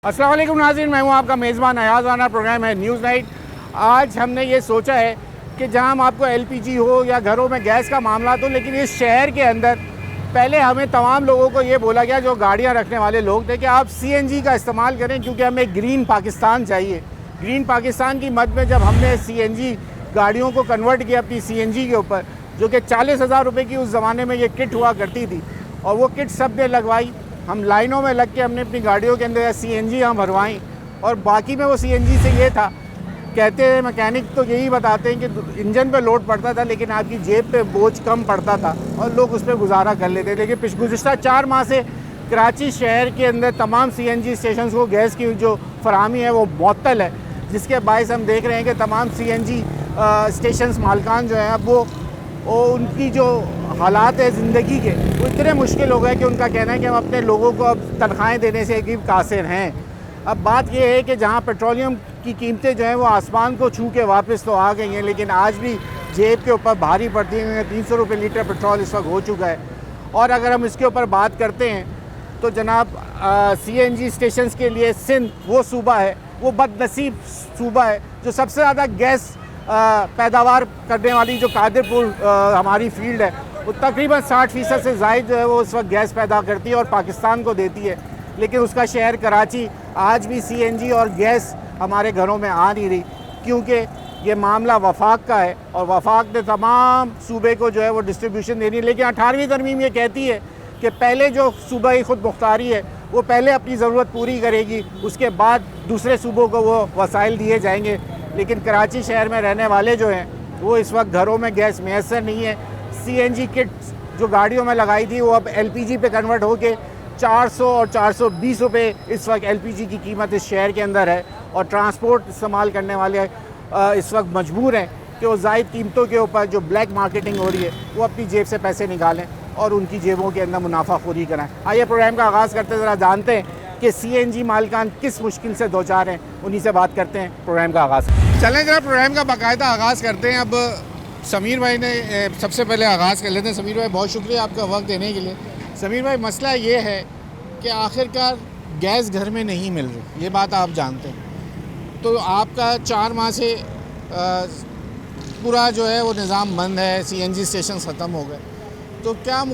अस्सलाम वालेकुम नाज़रीन, मैं हूं आपका मेज़बान अयाज़ राना। प्रोग्राम है न्यूज़ नाइट। आज हमने ये सोचा है कि जहां हम आपको एलपीजी हो या घरों में गैस का मामला हो, लेकिन इस शहर के अंदर पहले हमें तमाम लोगों को ये बोला गया, जो गाड़ियां रखने वाले लोग थे, कि आप सीएनजी का इस्तेमाल करें क्योंकि हमें ग्रीन पाकिस्तान चाहिए। ग्रीन पाकिस्तान की मद में जब हमने सीएनजी गाड़ियों को कन्वर्ट किया अपनी सीएनजी के ऊपर, जो कि 40,000 रुपये की उस ज़माने में ये किट हुआ करती थी, और वो किट सब ने लगवाई। हम लाइनों में लग के हमने अपनी गाड़ियों के अंदर सीएनजी हम भरवाई, और बाकी में वो सीएनजी से ये था, कहते हैं मैकेनिक तो यही बताते हैं कि इंजन पे लोड पड़ता था लेकिन आपकी जेब पे बोझ कम पड़ता था और लोग उस पर गुजारा कर लेते। लेकिन गुज़िश्ता 4 माह से कराची शहर के अंदर तमाम सीएनजी स्टेशन को गैस की जो फराहमी है वो मुअत्तल है, जिसके बायस हम देख रहे हैं कि तमाम सीएनजी स्टेशन मालकान जो हैं, अब वो उनकी जो हालात है ज़िंदगी के, वो इतने मुश्किल हो गए कि उनका कहना है कि हम अपने लोगों को अब तनख्वाहें देने से भी कासिर हैं। अब बात यह है कि जहाँ पेट्रोलियम की कीमतें जो हैं वो आसमान को छू के वापस तो आ गई हैं, लेकिन आज भी जेब के ऊपर भारी पड़ती है। 300 रुपये लीटर पेट्रोल इस वक्त हो चुका है। और अगर हम इसके ऊपर बात करते हैं तो जनाब सीएनजी स्टेशन के लिए सिंध वो सूबा है, वो बदनसीब सूबा है जो सबसे ज़्यादा गैस पैदावार करने वाली जो कादिरपुर हमारी फील्ड है, वो तकरीबन 60% से ज़ायद जो है वो इस वक्त गैस पैदा करती है और पाकिस्तान को देती है। लेकिन उसका शहर कराची आज भी सीएनजी और गैस हमारे घरों में आ नहीं रही, क्योंकि ये मामला वफाक का है और वफाक ने तमाम सूबे को जो है वो डिस्ट्रीब्यूशन देनी है। लेकिन 18वीं तरमीम ये कहती है कि पहले जो सूबाई खुद मुख्तारी है वो पहले अपनी ज़रूरत पूरी करेगी, उसके बाद दूसरे सूबों को वो वसाइल दिए जाएंगे। लेकिन कराची शहर में रहने वाले जो हैं वो इस वक्त घरों में गैस मैसर नहीं है। सीएनजी किट जो गाड़ियों में लगाई थी वो अब एलपीजी पे कन्वर्ट होके 400 और 420 रुपये इस वक्त एलपीजी की कीमत इस शहर के अंदर है, और ट्रांसपोर्ट इस्तेमाल करने वाले इस वक्त मजबूर हैं कि वो ज़ायद कीमतों के ऊपर जो ब्लैक मार्केटिंग हो रही है वो अपनी जेब से पैसे निकालें और उनकी जेबों के अंदर मुनाफाखोरी कराएं। आइए प्रोग्राम का आगाज़ करते ज़रा जानते हैं कि सीएनजी मालकान किस मुश्किल से दो चार हैं, उन्हीं से बात करते हैं। प्रोग्राम का आगाज़ चलें जरा, प्रोग्राम का बाकायदा आगाज़ करते हैं। अब समीर भाई ने सबसे पहले आगाज़ कर लेते हैं। समीर भाई, बहुत शुक्रिया आपका वक्त देने के लिए। समीर भाई, मसला ये है कि आखिरकार गैस घर में नहीं मिल रही, ये बात आप जानते हैं। तो आपका 4 माह से पूरा जो है वो निज़ाम बंद है, सीएनजी स्टेशन ख़त्म हो गए, तो क्या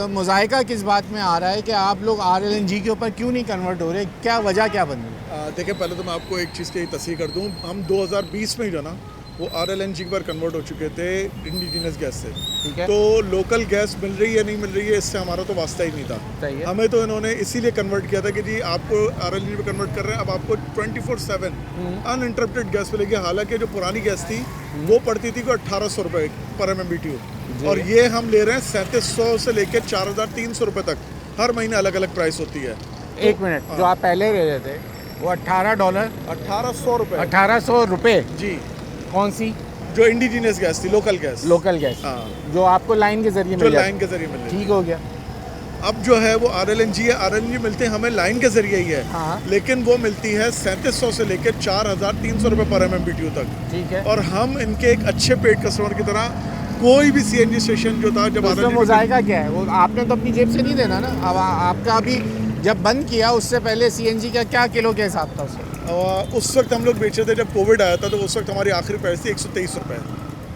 मुज़ायका किस बात में आ रहा है कि आप लोग आरएलएनजी के ऊपर क्यों नहीं कन्वर्ट हो रहे? क्या वजह क्या बन रही? देखिए, पहले तो मैं आपको एक चीज़ की तस्दीक कर दूं, हम 2020 में ही जो ना वो आरएलएनजी पर कन्वर्ट हो चुके थे इंडिजीनियस गैस से। ठीक है। तो लोकल गैस मिल रही है नहीं मिल रही है, इससे हमारा तो वास्ता ही नहीं था। सही है। हमें तो इन्होंने इसीलिए कन्वर्ट किया था कि जी आपको आरएलएनजी पे कन्वर्ट कर रहे हैं, अब आपको 24/7 अनइंटरप्टेड गैस मिलेगी। हालांकि जो पुरानी गैस थी वो पड़ती थी को 1800 रुपये पर MMBTU, और ये हम ले रहे हैं 3700 से लेकर 4300 रुपये तक। हर महीने अलग अलग प्राइस होती है। एक मिनट, जो आप पहले ले रहे थे वो $18 1800 रुपये 1800 रुपये जी। कौन सी? जो इंडिजीनियस गैस थी, लोकल गैस। लोकल गैस, हाँ, जो आपको लाइन के जरिए जो मिल लाइन के जरिए मिल रही है। ठीक हो गया। अब जो है वो आरएलएनजी है, आरएलएनजी मिलते हैं हमें लाइन के जरिए ही है। हाँ। लेकिन वो मिलती है 3700 से लेकर 4300 रुपये पर MMBTU तक। ठीक है। और हम इनके एक अच्छे पेड कस्टमर की तरह, कोई भी सीएनजी स्टेशन जो था, जब तो उसमें मुज़ायका क्या है? वो आपने तो अपनी जेब से नहीं देना ना। अब आपका अभी जब बंद किया उससे पहले सीएनजी का क्या किलो के हिसाब था उससे? उस वक्त हम लोग बेचे थे जब कोविड आया था, तो उस वक्त हमारी आखिरी प्राइस थी 123 रुपये।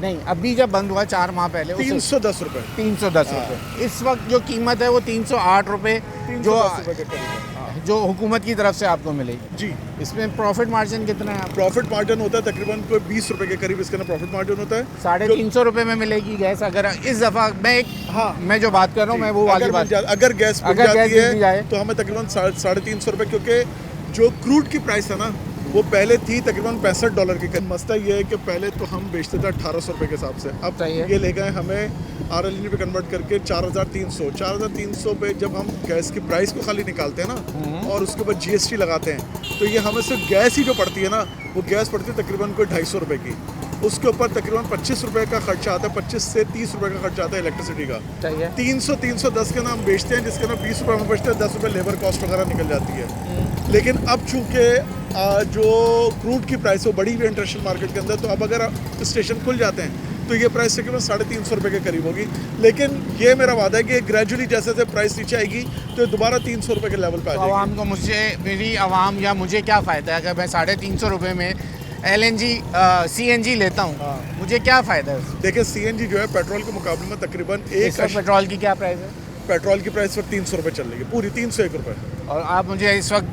नहीं, अभी जब बंद हुआ 4 माह पहले 310 रुपये। 310 रुपये। इस वक्त जो कीमत है वो 308 रुपये, जो 310 रुपये के करीब। जो हुकूमत की तरफ से आपको मिलेगी जी। इसमें प्रॉफिट मार्जिन कितना है? प्रॉफिट मार्जिन होता है तकरीबन कोई 20 रुपये के करीब, इसका ना प्रॉफिट मार्जिन होता है। 350 रुपये में मिलेगी गैस। अगर इस दफ़ा मैं जो बात कर रहा हूँ, मैं वो वाली बात, अगर गैस मिल अगर जाती गैस मिल जाए है तो हमें तकरीबन 350 रुपये, क्योंकि जो क्रूड की प्राइस है ना वो पहले थी तकरीबन $65 की। मसला ये है कि पहले तो हम बेचते थे 1800 रुपये के हिसाब से, अब ये ले गए हमें आरएलएनजी पे कन्वर्ट करके 4300 पे। जब हम गैस की प्राइस को खाली निकालते हैं ना और उसके ऊपर GST लगाते हैं, तो ये हमें सिर्फ गैस ही जो पड़ती है ना, वो गैस पड़ती है तकरीबन कोई 250 रुपये की। उसके ऊपर तकरीबन 25 रुपये का खर्चा आता है, 25 से 30 रुपये का खर्चा आता है इलेक्ट्रिसिटी का। 300-310 के ना हम बेचते हैं, जिसके ना 20 रुपये हम बेचते हैं, 10 रुपये लेबर कॉस्ट वगैरह निकल जाती है। लेकिन अब चूँकि जो क्रूड की प्राइस वो बढ़ी हुई है इंटरनेशनल मार्केट के अंदर, तो अब अगर स्टेशन खुल जाते हैं तो ये प्राइस तकरीबन 350 रुपये के करीब होगी। लेकिन ये मेरा वादा है कि ग्रेजुअली जैसे जैसे प्राइस नीचे आएगी तो दोबारा 300 रुपये के लेवल पे आ जाएगी। आवाम को मेरी आवाम या मुझे क्या फ़ायदा है अगर मैं 350 रुपये में LNG CNG लेता हूँ? मुझे क्या फ़ायदा है? देखिए CNG जो है पेट्रोल के मुकाबले में तकरीबन इस वक्त पेट्रोल की क्या प्राइस है? पेट्रोल की प्राइस वक्त 300 रुपये चल रही है, पूरी 301 रुपये। और आप मुझे इस वक्त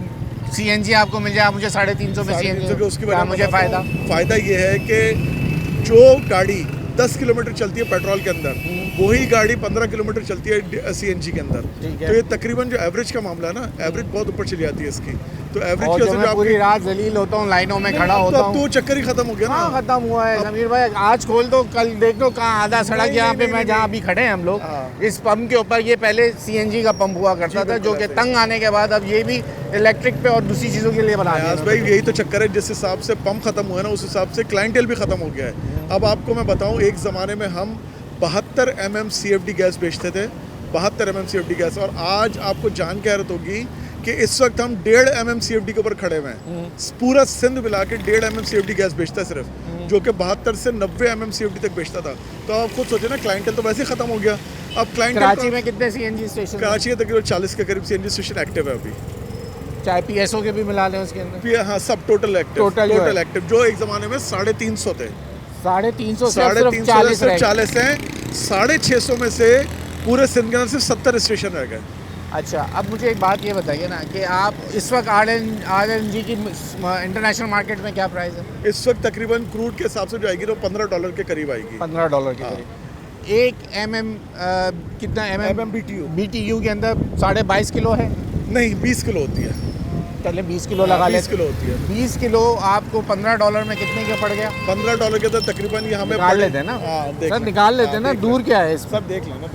CNG आपको मिल जाए, मुझे 350 में CNG, उसकी क्या मुझे फ़ायदा ये है कि जो गाड़ी 10 किलोमीटर चलती है पेट्रोल के अंदर, वही गाड़ी 15 किलोमीटर चलती है CNG के अंदर। तो ये तकरीबन जो एवरेज का मामला है ना, एवरेज बहुत ऊपर चली जाती है इसकी। तो एवरेज और जो मैं पूरी रात जलील होता हूँ, लाइनों में खड़ा होता हूँ, तो चक्कर ही खत्म हो गया ना। खत्म हुआ है समीर भाई। आज खोल दो, कल देख लो कहाँ आधा सड़क यहाँ पे मैं जहाँ अभी खड़े हैं हम लोग, इस पंप के ऊपर ये पहले CNG का पंप हुआ करता था, जो कि तंग आने के बाद अब ये भी इलेक्ट्रिक पे और दूसरी चीज़ों के लिए बना दिया। भाई यही तो चक्कर है, जिस हिसाब से पंप खत्म हुआ है ना, उस हिसाब से क्लाइंटेल भी खत्म हो गया है। अब आपको मैं बताऊँ, एक ज़माने में हम 72 mm CFD गैस बेचते थे, 72 mm CFD गैस, और आज आपको जान के हैरत होगी कि इस वक्त हम 1.5 mm CFD के ऊपर खड़े हुए हैं। पूरा सिंध मिला के 1.5 mm CFD गैस बेचता है सिर्फ, जो कि 72 से 90 mm CFD तक बेचता था। तो आप खुद सोचे ना, क्लाइंटेल तो वैसे ही खत्म हो गया। अब क्लाइंटेल कराची में कितने CNG स्टेशन? कराची में तकरीबन 40 के करीब CNG स्टेशन एक्टिव है अभी। चाहे PSO के भी मिला लें उसके अंदर? हाँ, सब टोटल एक्टिव, जो एक ज़माने में 350 थे। 350 सिर्फ 40 हैं। 650 में से पूरे सिंध के अंदर सिर्फ 70 स्टेशन रह गए। अच्छा, अब मुझे एक बात ये बताइए ना कि आप इस वक्त RLNG की इंटरनेशनल मार्केट में क्या प्राइस है? इस वक्त तकरीबन क्रूड के हिसाब से जो आएगी तो $15 के करीब आएगी। $15 के करीब। एक कितना BTU के अंदर 22.5 किलो है? नहीं, 20 किलो होती है। चले 20 किलो लगा ले। 20 किलो होती है। 20 किलो आपको $15 में कितने का पड़ गया? $15 के तो तकरीबन ये हमें निकाल लेते हैं ना। सर निकाल लेते हैं ना, दूर क्या है सब देख लेना।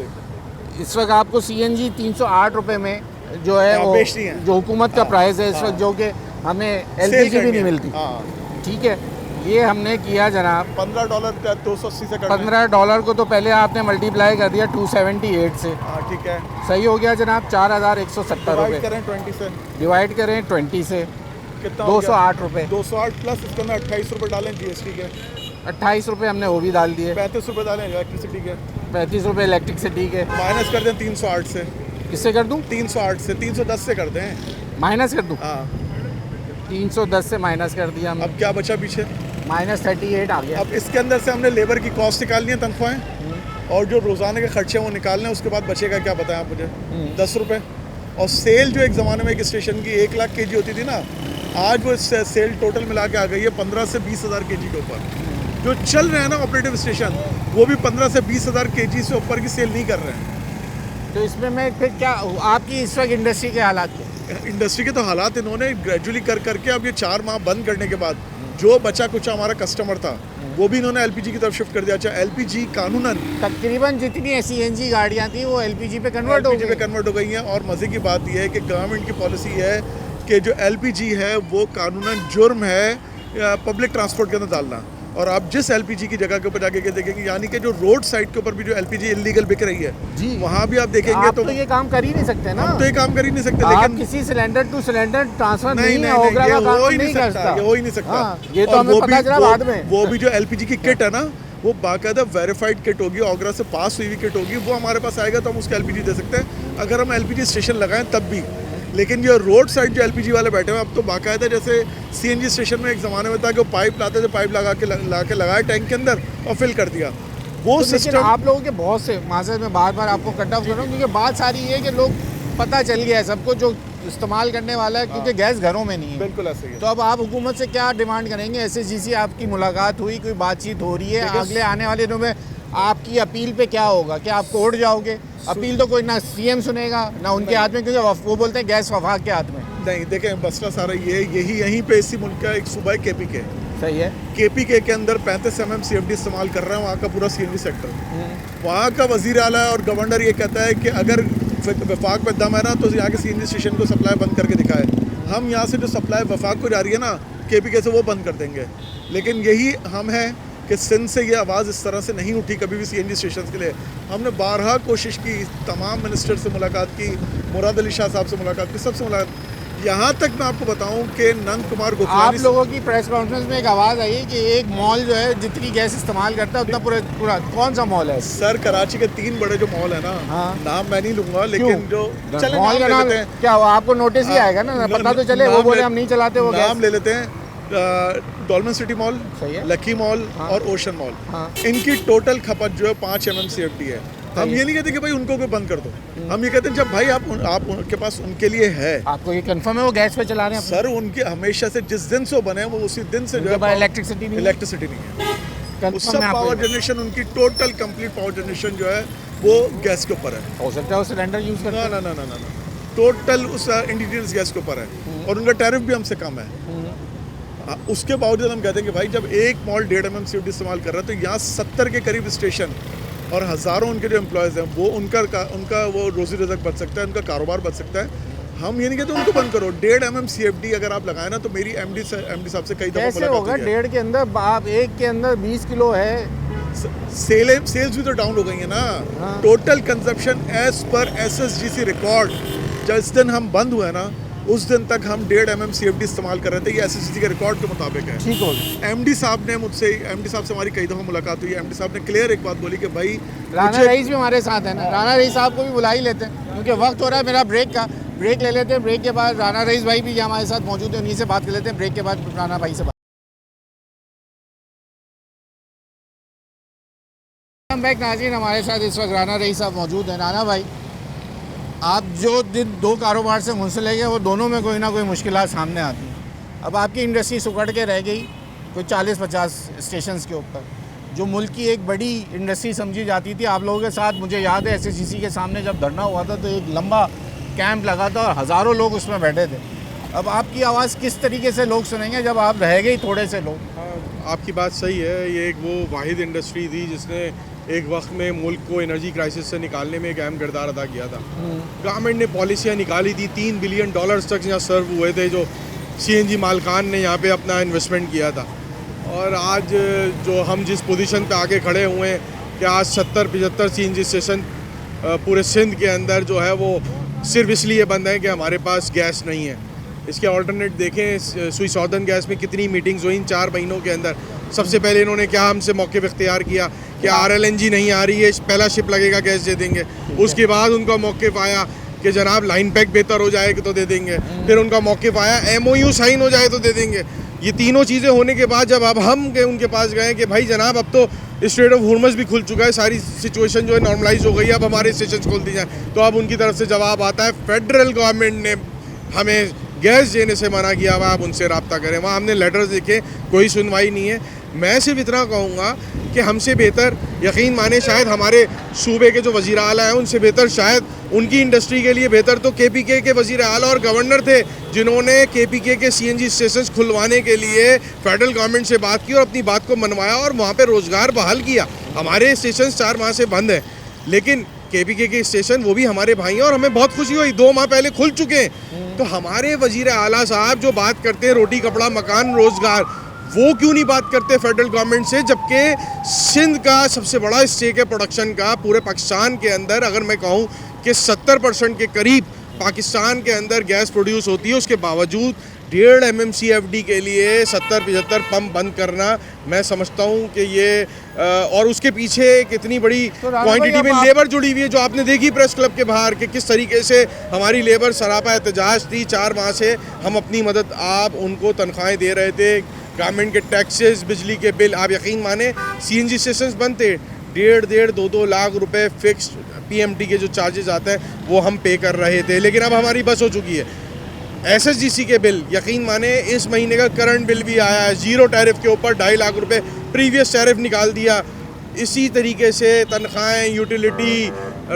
इस वक्त आपको CNG 308 रुपए में जो है वो जो हुकूमत का प्राइस है इस वक्त, जो कि हमें LPG भी नहीं मिलती। ठीक है, ये हमने किया जनाब $15 का 280 से $15 को तो पहले आपने मल्टीप्लाई कर दिया 278 से। ठीक है, सही हो गया जनाब। 4170 रुपये करें 20 से, डिवाइड करें 20 से, कितना? 208 रुपये। 208 प्लस इसके अंदर 28 रुपये डालें GST के। 28 रुपये हमने वो भी डाल दिए। 35 रुपये डालें इलेक्ट्रिसिटी के। 35 रुपये इलेक्ट्रिसिटी के। माइनस कर दें 308 से। किससे कर दूँ? 308 से, 310 से कर दें। माइनस कर दूँ? हाँ, 310 से माइनस कर दिया हमने। अब क्या बचा पीछे? -38 आ गया। अब इसके अंदर से हमने लेबर की कॉस्ट निकालनी है, तनख्वाहें, और जो रोज़ाना के खर्चे हैं वो निकालने हैं। उसके बाद बचेगा क्या बताएं आप मुझे? 10 रुपये। और सेल जो एक ज़माने में एक स्टेशन की 1 लाख kg होती थी ना, आज वो सेल टोटल मिला के आ गई है 15 से 20 हज़ार kg के ऊपर। जो चल रहे हैं ना ऑपरेटिव स्टेशन, वो भी 15 से 20 हज़ार kg से ऊपर की सेल नहीं कर रहे हैं। तो इसमें मैं फिर क्या, आपकी इस वक्त इंडस्ट्री के हालात क्या? इंडस्ट्री के तो हालात इन्होंने ग्रेजुअली कर करके अब ये 4 माह बंद करने के बाद जो बचा कुछ हमारा कस्टमर था वो भी इन्होंने LPG की तरफ शिफ्ट कर दिया। अच्छा, LPG कानूनन तकरीबन जितनी CNG गाड़ियाँ थी वो LPG पे कन्वर्ट हो गई हैं। और मज़े की बात यह है कि गवर्नमेंट की पॉलिसी है कि जो LPG है वो कानूनन जुर्म है पब्लिक ट्रांसपोर्ट के अंदर डालना। और आप जिस LPG की जगह के ऊपर जाके देखेंगे, यानी कि जो रोड साइड के ऊपर भी जो LPG इलीगल बिक रही है जी, वहाँ भी आप देखेंगे तो ये काम कर ही नहीं सकते ना। हम तो ये काम कर ही नहीं सकते, लेकिन किसी सिलेंडर टू सिलेंडर ट्रांसफर नहीं होगा, ये हो ही नहीं सकता। ये तो हमें पता चला बाद में। वो भी जो LPG की किट है ना, वो बाकायदा वेरीफाइड किट होगी, ओगरा से पास हुई किट होगी, वो हमारे पास आएगा तो हम उसका LPG दे सकते हैं, अगर हम LPG स्टेशन लगाएं तब भी। लेकिन ये रोड साइड जो LPG वाले बैठे हुए, अब तो बाकायदा जैसे CNG स्टेशन में एक ज़माने में था कि वो पाइप लाते थे, पाइप लगा के लगाया टैंक के अंदर और फिल कर दिया वो तो सिस्टम। आप लोगों के बहुत से माजर में बार बार आपको कट ऑफ कर रहा हूँ, क्योंकि बात सारी ये है कि लोग पता चल गया है सबको जो इस्तेमाल करने वाला है, क्योंकि गैस घरों में नहीं है। बिल्कुल ऐसे ही। तो अब आप हुकूमत से क्या डिमांड करेंगे? SSGC आपकी मुलाकात हुई, कोई बातचीत हो रही है? अगले आने वाले दिनों में आपकी अपील पे क्या होगा? क्या आप कोर्ट जाओगे? अपील तो कोई ना CM सुनेगा ना उनके हाथ में, क्योंकि वो बोलते हैं गैस वफाक के हाथ में। नहीं, देखें मसला सारा यहीं पे इसी मुल्क का एक सूबा है KPK। सही है। KPK के अंदर 35 mm CFD इस्तेमाल कर रहा है वहाँ का पूरा CNG सेक्टर। वहाँ का वज़ीर आला और गवर्नर ये कहता है कि अगर वफाक में दम है ना तो यहाँ के CNG स्टेशन को सप्लाई बंद करके दिखाए। हम यहाँ से जो सप्लाई वफाक को जा रही है ना KPK से, वो बंद कर देंगे। लेकिन यही हम हैं कि सिंध से ये आवाज़ इस तरह से नहीं उठी कभी भी CNG स्टेशन के लिए। हमने बारहा कोशिश की, तमाम मिनिस्टर से मुलाकात की, मुराद अली शाह साहब से मुलाकात की, सबसे मुलाकात। यहाँ तक मैं आपको बताऊं कि नंद कुमार आप गोखलानी लोगों की प्रेस कॉन्फ्रेंस में एक आवाज़ आई है कि एक मॉल जो है जितनी गैस इस्तेमाल करता है उतना पूरा कौन सा मॉल है? सर कराची के 3 बड़े जो मॉल है ना, हाँ। नाम मैं नहीं लूंगा, लेकिन जो चले मॉल का नाम लेते हैं, क्या हुआ? आपको नोटिस ही आएगा ना, पता तो चले। वो बोले हम नहीं चलाते वो नाम गैस। ले लेते हैं। डॉल्मन सिटी मॉल, सही है। लकी मॉल हाँ। और ओशन मॉल, हाँ। इनकी टोटल खपत जो है 5 MMCFD है। हम ये नहीं कहते कि भाई उनको कोई बंद कर दो, हम ये कहते हैं जब भाई आप उनके पास उनके लिए है। आपको ये कंफर्म है वो गैस पे चला रहे हैं? सर उनके हमेशा से जिस दिन से वो बने वो उसी दिन से जो है इलेक्ट्रिसिटी नहीं है? इलेक्ट्रिसिटी नहीं है। Confirm उस सब है आपको पावर ये? जनरेशन उनकी टोटल कंप्लीट पावर जनरेशन जो है वो गैस के ऊपर है। हो सकता है वो सिलेंडर यूज करते ना हैं। ना ना ना ना टोटल उस इंडिजिनियस गैस के ऊपर है और उनका टैरिफ भी हमसे कम है। उसके बावजूद हम कहते हैं कि भाई जब एक मॉल 1.5 MMCFD इस्तेमाल कर रहा है तो यहाँ 70 के करीब स्टेशन और हज़ारों उनके जो एम्प्लॉयज़ हैं वो उनका वो रोजी रज़क बच सकता है, उनका कारोबार बच सकता है। हम ये नहीं कहते उनको बंद करो। 1.5 MMCFD अगर आप लगाए ना तो मेरी एमडी साहब से कई दफ़ा कैसे मुलाकात होगा? हुई है। 1.5 के अंदर आप एक के अंदर 20 किलो है। सेल्स भी तो डाउन हो गई है ना। हाँ। Total consumption as per SSGC record जिस दिन हम बंद हुए ना उस दिन तक हम 1.5 MMCFD इस्तेमाल कर रहे थे। ये SSGC के रिकॉर्ड के मुताबिक है। ठीक हो गया। एमडी साहब से हमारी कई दफ़ा मुलाकात हुई है। एमडी साहब ने क्लियर एक बात बोली कि भाई राना रईस भी हमारे साथ है ना, राना रईस साहब को भी बुला ही लेते हैं क्योंकि वक्त हो रहा है मेरा ब्रेक का। ब्रेक ले लेते हैं, ब्रेक के बाद राना रईस भाई भी हमारे साथ मौजूद है, उन्हीं से बात कर लेते हैं। ब्रेक के बाद राना भाई से बात। बैक नाज़रीन, हमारे साथ इस वक्त राना रईस साहब मौजूद हैं। राना भाई, आप जो दिन 2 कारोबार से मुंसलिक है वो दोनों में कोई ना कोई मुश्किलात सामने आती हैं। अब आपकी इंडस्ट्री सुकड़ के रह गई कोई 40-50 स्टेशंस के ऊपर, जो मुल्क की एक बड़ी इंडस्ट्री समझी जाती थी। आप लोगों के साथ मुझे याद है SSGC के सामने जब धरना हुआ था तो एक लंबा कैंप लगा था और हज़ारों लोग उसमें बैठे थे। अब आपकी आवाज़ किस तरीके से लोग सुनेंगे जब आप रह गए थोड़े से लोग? आपकी बात सही है। ये एक वो वाहिद इंडस्ट्री थी जिसने एक वक्त में मुल्क को एनर्जी क्राइसिस से निकालने में एक अहम किरदार अदा किया था। गवर्नमेंट ने पॉलिसियाँ निकाली थी, $3 बिलियन तक यहाँ सर्व हुए थे, जो CNG मालकान ने यहाँ पे अपना इन्वेस्टमेंट किया था। और आज जो हम जिस पोजीशन पे आके खड़े हुए हैं कि आज 70-75 CNG स्टेशन पूरे सिंध के अंदर जो है वो सिर्फ इसलिए बंद है कि हमारे पास गैस नहीं है। इसके ऑल्टरनेट देखें, सुई सौदर्न गैस में कितनी मीटिंग्स हुई इन 4 महीनों के अंदर। सबसे पहले इन्होंने क्या हमसे मौक़िफ़ इख्तियार किया कि RLNG नहीं आ रही है, पहला शिप लगेगा गैस दे देंगे। उसके बाद उनका मौक़िफ़ आया कि जनाब लाइन पैक बेहतर हो जाए तो दे देंगे। फिर उनका मौक़िफ़ आया MOU साइन हो जाए तो दे देंगे। ये तीनों चीज़ें होने के बाद जब अब हम उनके पास गए कि भाई जनाब अब तो स्ट्रेट ऑफ हॉर्मुज़ भी खुल चुका है, सारी सिचुएशन जो है नॉर्मलाइज हो गई है, अब हमारे स्टेशन खोल दी जाए, तो अब उनकी तरफ से जवाब आता है फेडरल गवर्नमेंट ने हमें गैस देने से मना किया हुआ, आप उनसे रब्ता करें। वहाँ हमने लेटर्स देखे, कोई सुनवाई नहीं है। मैं सिर्फ इतना कहूँगा कि हमसे बेहतर, यकीन माने शायद हमारे सूबे के जो वज़ीर आला हैं उनसे बेहतर, शायद उनकी इंडस्ट्री के लिए बेहतर तो KPK के वज़ीर आला और गवर्नर थे, जिन्होंने KPK के CNG स्टेशन खुलवाने के लिए फेडरल गवर्नमेंट से बात की और अपनी बात को मनवाया और वहाँ पर रोज़गार बहाल किया। हमारे स्टेशन 4 माह से बंद हैं, लेकिन KPK के स्टेशन वो भी हमारे भाई हैं और हमें बहुत खुशी हुई, 2 माह पहले खुल चुके हैं। तो हमारे वज़ीर आला साहब जो बात करते हैं रोटी कपड़ा मकान रोज़गार, वो क्यों नहीं बात करते फेडरल गवर्नमेंट से, जबकि सिंध का सबसे बड़ा स्टेक है प्रोडक्शन का पूरे पाकिस्तान के अंदर। अगर मैं कहूँ कि 70% के करीब पाकिस्तान के अंदर गैस प्रोड्यूस होती है, उसके बावजूद 1.5 MMCFD के लिए 70-75 पंप बंद करना, मैं समझता हूँ कि ये और उसके पीछे कितनी बड़ी क्वांटिटी में लेबर जुड़ी हुई है, जो आपने देखी प्रेस क्लब के बाहर कि किस तरीके से हमारी लेबर सरापा एहतजाज थी। 4 माह से हम अपनी मदद, आप उनको तनख्वाहें दे रहे थे, गवर्नमेंट के टैक्सेस, बिजली के बिल, आप यकीन माने CNG स्टेशन बंद थे, 1.5-2 लाख रुपए फिक्स PMT के जो चार्जेस आते हैं वो हम पे कर रहे थे। लेकिन अब हमारी बस हो चुकी है। SSGC के बिल, यकीन माने इस महीने का करंट बिल भी आया है, 0 टैरिफ के ऊपर 2.5 लाख रुपए प्रीवियस टैरिफ निकाल दिया। इसी तरीके से तनख्वाहें, यूटिलिटी,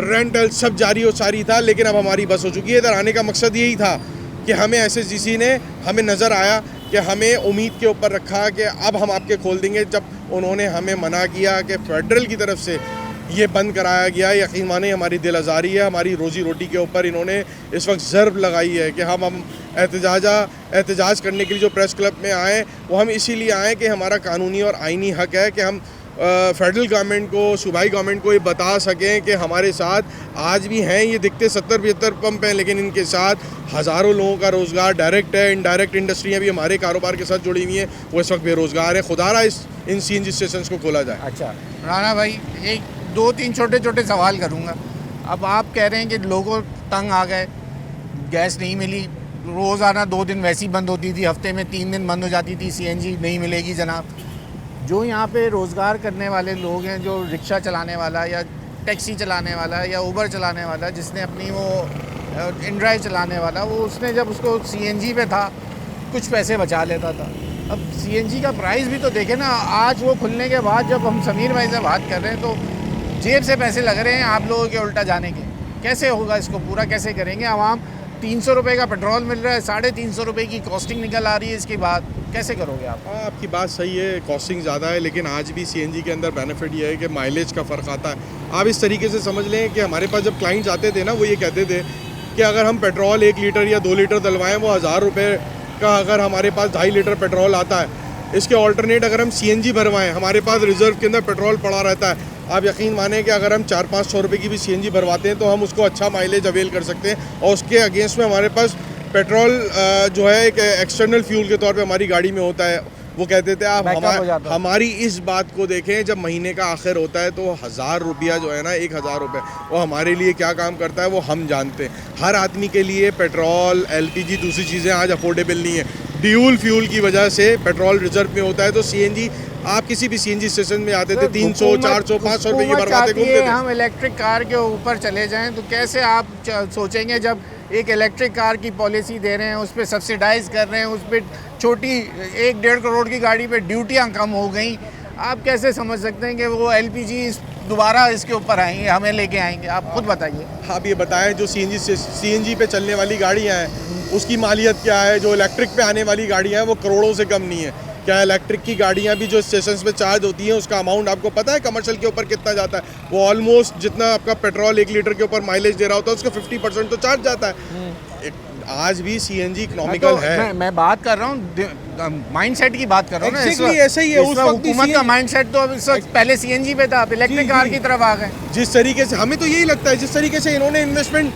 रेंटल सब जारी और सारी था, लेकिन अब हमारी बस हो चुकी है। इधर आने का मकसद यही था कि हमें SSGC ने, हमें नज़र आया कि हमें उम्मीद के ऊपर रखा कि अब हम आपके खोल देंगे। जब उन्होंने हमें मना किया कि फेडरल की तरफ से ये बंद कराया गया, यकीन माने हमारी दिल आज़ारी है, हमारी रोज़ी रोटी के ऊपर इन्होंने इस वक्त ज़र्ब लगाई है कि हम एहतजाज करने के लिए जो प्रेस क्लब में आए वो हम इसीलिए आए कि हमारा कानूनी और आइनी हक़ है कि हम फेडरल गवर्नमेंट को, सूबाई गवर्नमेंट को ये बता सकें कि हमारे साथ आज भी हैं, ये दिखते 70-75 पंप हैं, लेकिन इनके साथ हज़ारों लोगों का रोज़गार डायरेक्ट है। इनडायरेक्ट इंडस्ट्रियाँ भी हमारे कारोबार के साथ जुड़ी हुई हैं, वो इस वक्त बेरोज़गार है। खुदारा इन CNG स्टेशन को खोला जाए। अच्छा राना भाई, एक 2-3 छोटे छोटे सवाल करूँगा। अब आप कह रहे हैं कि लोगों तंग आ गए, गैस नहीं मिली, रोज़ाना 2 दिन वैसी बंद होती थी, हफ्ते में 3 दिन बंद हो जाती थी, CNG नहीं मिलेगी जनाब। जो यहाँ पे रोज़गार करने वाले लोग हैं, जो रिक्शा चलाने वाला या टैक्सी चलाने वाला या उबर चलाने वाला, जिसने अपनी वो इनड्राइव चलाने वाला, वो उसने जब उसको CNG पे था कुछ पैसे बचा लेता था। अब CNG का प्राइस भी तो देखें ना। आज वो खुलने के बाद जब हम समीर भाई से बात कर रहे हैं तो जेब से पैसे लग रहे हैं आप लोगों के उल्टा जाने के। कैसे होगा, इसको पूरा कैसे करेंगे? आवाम 300 रुपये का पेट्रोल मिल रहा है, 350 रुपये की कॉस्टिंग निकल आ रही है, इसके बाद कैसे करोगे आप? हाँ, आपकी बात सही है, कॉस्टिंग ज़्यादा है, लेकिन आज भी CNG के अंदर बेनिफिट ये है कि माइलेज का फ़र्क आता है। आप इस तरीके से समझ लें कि हमारे पास जब क्लाइंट्स आते थे ना, वो ये कहते थे कि अगर हम पेट्रोल 1 लीटर या 2 लीटर डलवाएं, वो 1000 रुपये का अगर हमारे पास 2.5 लीटर पेट्रोल आता है, इसके ऑल्टरनेट अगर हम CNG भरवाएं, हमारे पास रिजर्व के अंदर पेट्रोल पड़ा रहता है। आप यकीन माने कि अगर हम 400-500 रुपये की भी CNG भरवाते हैं तो हम उसको अच्छा माइलेज अवेल कर सकते हैं, और उसके अगेंस्ट में हमारे पास पेट्रोल जो है एक एक्सटर्नल फ्यूल के तौर पे हमारी गाड़ी में होता है। वो कहते थे आप हमारी इस बात को देखें, जब महीने का आखिर होता है तो 1000 रुपया जो है ना, 1000 रुपये, वो हमारे लिए क्या काम करता है वो हम जानते हैं। हर आदमी के लिए पेट्रोल, LPG, दूसरी चीज़ें आज अफोर्डेबल नहीं है। ड्यूल फ्यूल की वजह से पेट्रोल रिजर्व में होता है, तो CNG आप किसी भी CNG स्टेशन में आते थे 300, 400, 500 रुपये की भरवाते घूमते थे। हम इलेक्ट्रिक कार के ऊपर चले जाएं तो कैसे आप सोचेंगे, जब एक इलेक्ट्रिक कार की पॉलिसी दे रहे हैं, उस पर सब्सिडाइज कर रहे हैं, उस पर छोटी 1-1.5 करोड़ की गाड़ी पे ड्यूटियाँ कम हो गई, आप कैसे समझ सकते हैं कि वो LPG दोबारा इसके ऊपर आएंगे, हमें लेके आएंगे? आप खुद बताइए। आप ये बताएं, जो CNG पे चलने वाली गाड़ियाँ हैं उसकी मालियत क्या है? जो इलेक्ट्रिक पे आने वाली गाड़ियाँ हैं वो करोड़ों से कम नहीं है। क्या इलेक्ट्रिक की गाड़ियाँ भी जो स्टेशन पे चार्ज होती हैं, उसका अमाउंट आपको पता है कमर्शियल के ऊपर कितना जाता है? वो ऑलमोस्ट जितना आपका पेट्रोल 1 लीटर के ऊपर माइलेज दे रहा होता है, उसका 50% तो चार्ज जाता है। आज भी CNG इकोनॉमिकल है। मैं बात कर रहा हूँ, माइंडसेट की बात कर रहा हूँ ना। Exactly ऐसा ही है। उस वक्त हुकूमत का माइंडसेट तो इस वक्त पहले CNG पे था, अब इलेक्ट्रिक कार की तरफ आ गए। जिस तरीके से हमें तो यही लगता है, जिस तरीके से इन्होंने इन्वेस्टमेंट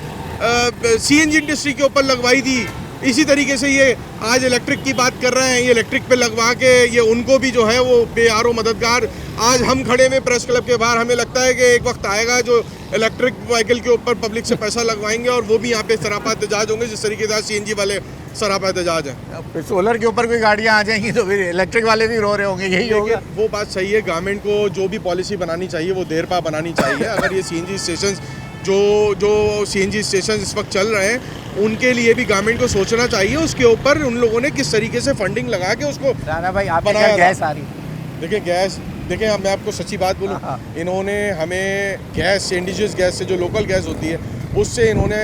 CNG इंडस्ट्री के ऊपर लगवाई थी, इसी तरीके से ये आज इलेक्ट्रिक की बात कर रहे हैं। ये इलेक्ट्रिक पे लगवा के ये उनको भी जो है वो बेआरो मददगार। आज हम खड़े में प्रेस क्लब के बाहर, हमें लगता है कि एक वक्त आएगा जो इलेक्ट्रिक व्हीकल के ऊपर पब्लिक से पैसा लगवाएंगे और वो भी यहाँ पे सरापा एहतजाज होंगे, जिस तरीके से आज CNG वाले सरापा एहतजाज हैं। फिर सोलर के ऊपर कोई गाड़ियाँ आ जाएंगी तो फिर इलेक्ट्रिक वाले भी रो रहे होंगे, यही होगा। वो बात सही है, गवर्नमेंट को जो भी पॉलिसी बनानी चाहिए वो देर पा बनानी चाहिए। अगर ये CNG स्टेशन जो CNG स्टेशन इस वक्त चल रहे हैं, उनके लिए भी गवर्नमेंट को सोचना चाहिए, उसके ऊपर उन लोगों ने किस तरीके से फंडिंग लगा के उसको राना भाई आपके क्या गैस आ रही? देखिए मैं आपको सच्ची बात बोलूँ, इन्होंने हमें गैस से, इंडिजियस गैस से, जो लोकल गैस होती है, उससे इन्होंने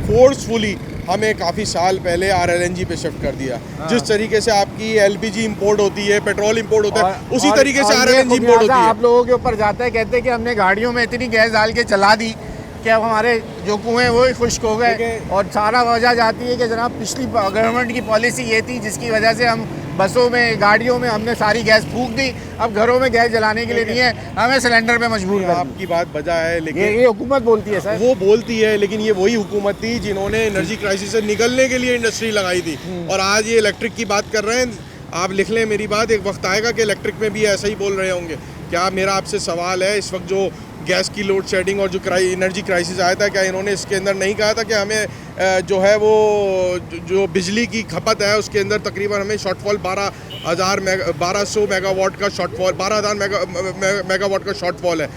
फोर्सफुली हमें काफ़ी साल पहले RLNG पे शिफ्ट कर दिया। जिस तरीके से आपकी LPG इंपोर्ट होती है, पेट्रोल इंपोर्ट होता है, उसी तरीके से RLNG इंपोर्ट होती है। आप लोगों के ऊपर जाता है, कहते हैं कि हमने गाड़ियों में इतनी गैस डाल के चला दी कि अब हमारे जो कुएँ वो ही खुश्क हो गए, और सारा वजह जाती है कि जनाब पिछली गवर्नमेंट की पॉलिसी ये थी जिसकी वजह से हम बसों में, गाड़ियों में हमने सारी गैस फूंक दी, अब घरों में गैस जलाने के लिए नहीं है, हमें सिलेंडर पे मजबूर कर। आपकी बात बजा है, लेकिन ये हुकूमत बोलती है सर, वो बोलती है, लेकिन ये वही हुकूमत थी जिन्होंने एनर्जी क्राइसिस से निकलने के लिए इंडस्ट्री लगाई थी, और आज ये इलेक्ट्रिक की बात कर रहे हैं। आप लिख लें मेरी बात, एक वक्त आएगा कि इलेक्ट्रिक में भी ऐसा ही बोल रहे होंगे। क्या मेरा आपसे सवाल है, इस वक्त जो गैस की लोड शेडिंग और जो एनर्जी क्राइसिस आया था, क्या इन्होंने इसके अंदर नहीं कहा था कि हमें जो है वो जो बिजली की खपत है उसके अंदर तकरीबन हमें शॉर्टफॉल 1200 मेगावाट का शॉर्टफॉल, 12,000 मेगावाट का शॉर्टफॉल है।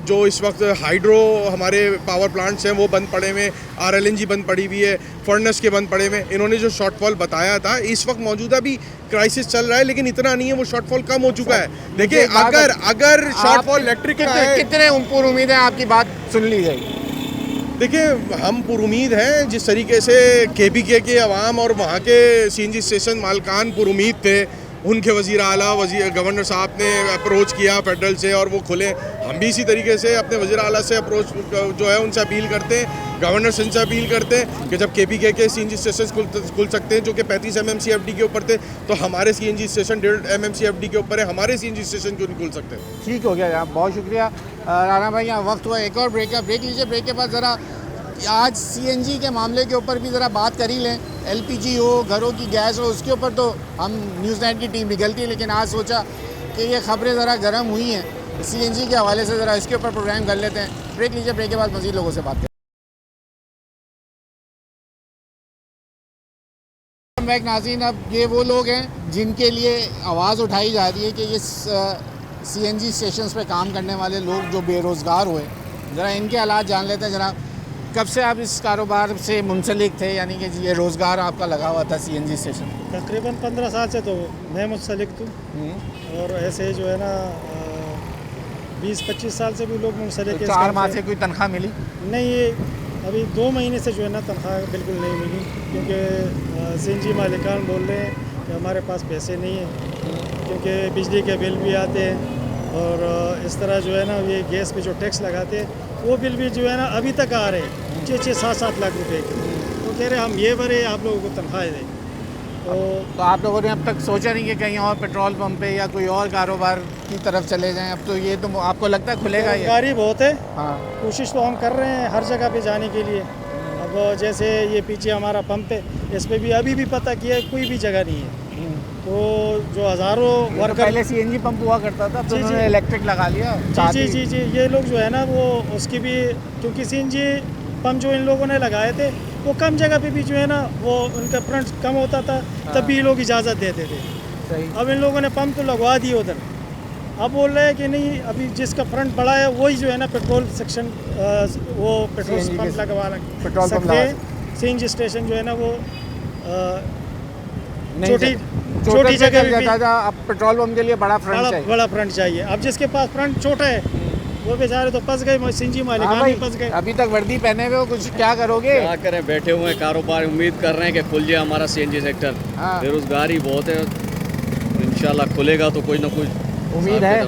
जो इस वक्त हाइड्रो हमारे पावर प्लांट्स हैं वो बंद पड़े हुए, RLNG बंद पड़ी हुई है, फर्नेस के बंद पड़े हुए। इन्होंने जो शॉर्टफॉल बताया था, इस वक्त मौजूदा भी क्राइसिस चल रहा है, लेकिन इतना नहीं है, वो शॉर्टफॉल कम हो चुका है। देखिए अगर शॉर्टफॉल इलेक्ट्रिक कितने पूरी उम्मीद है आपकी बात सुन ली जाएगी? देखिए हम पुरुमीद हैं, जिस तरीके से KPK के अवाम और वहाँ के CNG स्टेशन मालकान पुरुमीद थे, उनके वज़ीर आला गवर्नर साहब ने अप्रोच किया फेडरल से और वो खुले। हम भी इसी तरीके से अपने वज़ीर आला से अप्रोच जो है उनसे अपील करते हैं, गवर्नर से इनसे अपील करते हैं कि जब KPK के CNG स्टेशन खुल सकते हैं जो कि 35 MMCFD के ऊपर थे, तो हमारे CNG स्टेशन 1.5 MMCFD के ऊपर है, हमारे CNG स्टेशन क्यों नहीं खुल सकते? ठीक हो गया जनाब, बहुत शुक्रिया। राना भाई यहाँ वक्त हुआ एक और ब्रेक का, ब्रेक लीजिए। ब्रेक के बाद ज़रा आज CNG के मामले के ऊपर भी ज़रा बात कर ही लें। LPG हो, घरों की गैस हो, उसके ऊपर तो हम न्यूज़ 9 की टीम निकलती है, लेकिन आज सोचा कि ये खबरें ज़रा गर्म हुई हैं, CNG के हवाले से ज़रा इसके ऊपर प्रोग्राम कर लेते हैं। ब्रेक लीजिए, ब्रेक के बाद मज़ीद लोगों से बात करें। बैक नाज़रीन, अब ये वो लोग हैं जिनके लिए आवाज़ उठाई जा रही है कि ये CNG स्टेशंस पे काम करने वाले लोग जो बेरोज़गार हुए, ज़रा इनके हालात जान लेते हैं। जनाब, कब से आप इस कारोबार से मुंसलिक थे, यानी कि ये रोज़गार आपका लगा हुआ था CNG स्टेशन? तकरीबन 15 साल से तो मैं मुंसलिक हूँ, और ऐसे जो है ना 20-25 साल से भी लोग मुंसलिक। तो 4 माह से कोई तनख्वाह मिली नहीं? ये अभी 2 महीने से जो है ना तनख्वाह बिल्कुल नहीं मिली, क्योंकि CNG मालिकान बोल रहे हैं कि हमारे पास पैसे नहीं हैं, क्योंकि बिजली के बिल भी आते हैं, और इस तरह जो है ना ये गैस पे जो टैक्स लगाते हैं वो बिल भी जो है ना अभी तक आ रहे हैं 6-7 लाख रुपए के। तो कह रहे हम ये भरे, आप लोगों को तनख्वाह दें। तो आप लोगों ने अब तक सोचा नहीं कि कहीं और पेट्रोल पंप पे या कोई और कारोबार की तरफ चले जाएं? अब तो ये तो आपको लगता है खुलेगा ये? बेरोजगारी बहुत है। हाँ, कोशिश तो हम कर रहे हैं हर जगह पे जाने के लिए। अब जैसे ये पीछे हमारा पंप है, इस पे भी अभी भी पता किया है, कोई भी जगह नहीं है। तो जो हज़ारों वर्कर, पहले CNG पंप हुआ करता था, तो जी, उन्होंने इलेक्ट्रिक लगा लिया। जी, ये लोग जो है ना वो उसकी भी, क्योंकि CNG पंप जो इन लोगों ने लगाए थे वो कम जगह पे भी जो है ना वो उनका फ्रंट कम होता था, तब भी ये लोग इजाज़त देते थे। सही। अब इन लोगों ने पंप तो लगवा दिए उधर, अब बोल रहे हैं कि नहीं, अभी जिसका फ्रंट बड़ा है वही जो है ना पेट्रोल सेक्शन, वो पेट्रोल CNG पंप लगवा पेट्रोल पंप सकते हैं। CNG स्टेशन जो है ना वो छोटी जगह भी अब पेट्रोल पंप के लिए बड़ा फ्रंट चाहिए। बड़ा फ्रंट चाहिए। अब जिसके पास फ्रंट छोटा है वो बेचारे तो फंस गए, CNG मालिकान ही फंस गए। अभी तक वर्दी पहने हुए हो, कुछ क्या करोगे? क्या करें, बैठे हुए हैं, कारोबार उम्मीद कर रहे हैं कि खुल जाए हमारा CNG सेक्टर। हाँ। बेरोजगारी बहुत है, इंशाल्लाह खुलेगा तो कोई ना कुछ उम्मीद है।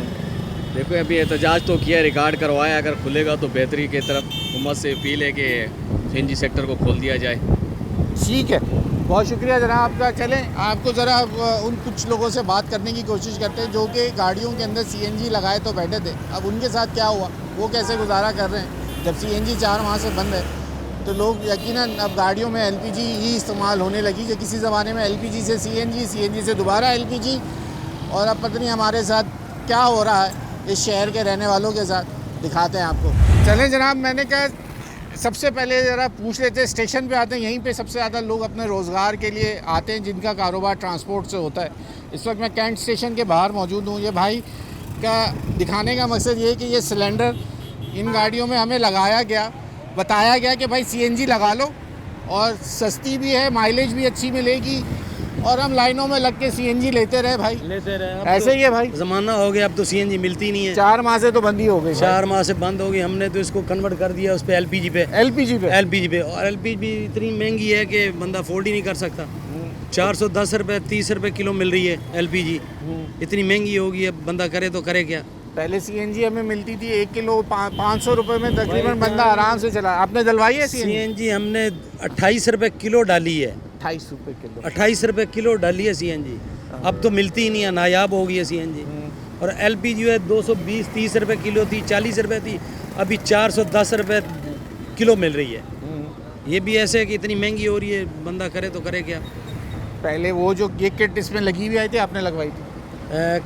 देखो अभी एहतजाज तो किया, रिकॉर्ड करवाया, अगर खुलेगा तो बेहतरी की तरफ हुकूमत से अपील है कि CNG सेक्टर को खोल दिया जाए। ठीक है, बहुत शुक्रिया जनाब आपका। चलें आपको ज़रा उन कुछ लोगों से बात करने की कोशिश करते हैं जो कि गाड़ियों के अंदर CNG लगाए तो बैठे थे। अब उनके साथ क्या हुआ, वो कैसे गुजारा कर रहे हैं? जब CNG 4 माह से बंद है तो लोग यकीनन अब गाड़ियों में LPG ही इस्तेमाल होने लगी, जो किसी ज़माने में LPG से CNG से दोबारा LPG, और अब पता नहीं हमारे साथ क्या हो रहा है इस शहर के रहने वालों के साथ। दिखाते हैं आपको। चलें जनाब, मैंने कहा सबसे पहले ज़रा पूछ लेते हैं, स्टेशन पे आते हैं, यहीं पे सबसे ज़्यादा लोग अपने रोज़गार के लिए आते हैं जिनका कारोबार ट्रांसपोर्ट से होता है। इस वक्त मैं कैंट स्टेशन के बाहर मौजूद हूँ। ये भाई का दिखाने का मकसद ये है कि ये सिलेंडर इन गाड़ियों में हमें लगाया गया, बताया गया कि भाई CNG लगा लो और सस्ती भी है, माइलेज भी अच्छी मिलेगी, और हम लाइनों में लग के CNG लेते रहे भाई, लेते रहे। ऐसे ही है भाई, ज़माना हो गया, अब तो CNG मिलती नहीं है। 4 माह से तो बंद ही हो गई। 4 माह से बंद हो गई, हमने तो इसको कन्वर्ट कर दिया उस पे LPG पे। और LPG इतनी महंगी है कि बंदा अफोर्ड ही नहीं कर सकता। 410 रुपये 30 रुपये किलो मिल रही है LPG, इतनी महंगी होगी, अब बंदा करे तो करे क्या। पहले CNG हमें मिलती थी 1 किलो 500 रुपये में, तकरीबन बंदा आराम से चला। आपने डलवाई है CNG? हमने 28 रुपये किलो डाली है। 28 रुपये किलो? 28 रुपये किलो डाली है CNG। अब तो मिलती ही नहीं है, नायाब हो गई है CNG। और LPG जो है 220-30 रुपये किलो थी, 40 रुपये थी, अभी 410 रुपये किलो मिल रही है। ये भी ऐसे है कि इतनी महंगी हो रही है, बंदा करे तो करे क्या। पहले वो जो ये किट इसमें लगी हुई आई थी, आपने लगवाई थी?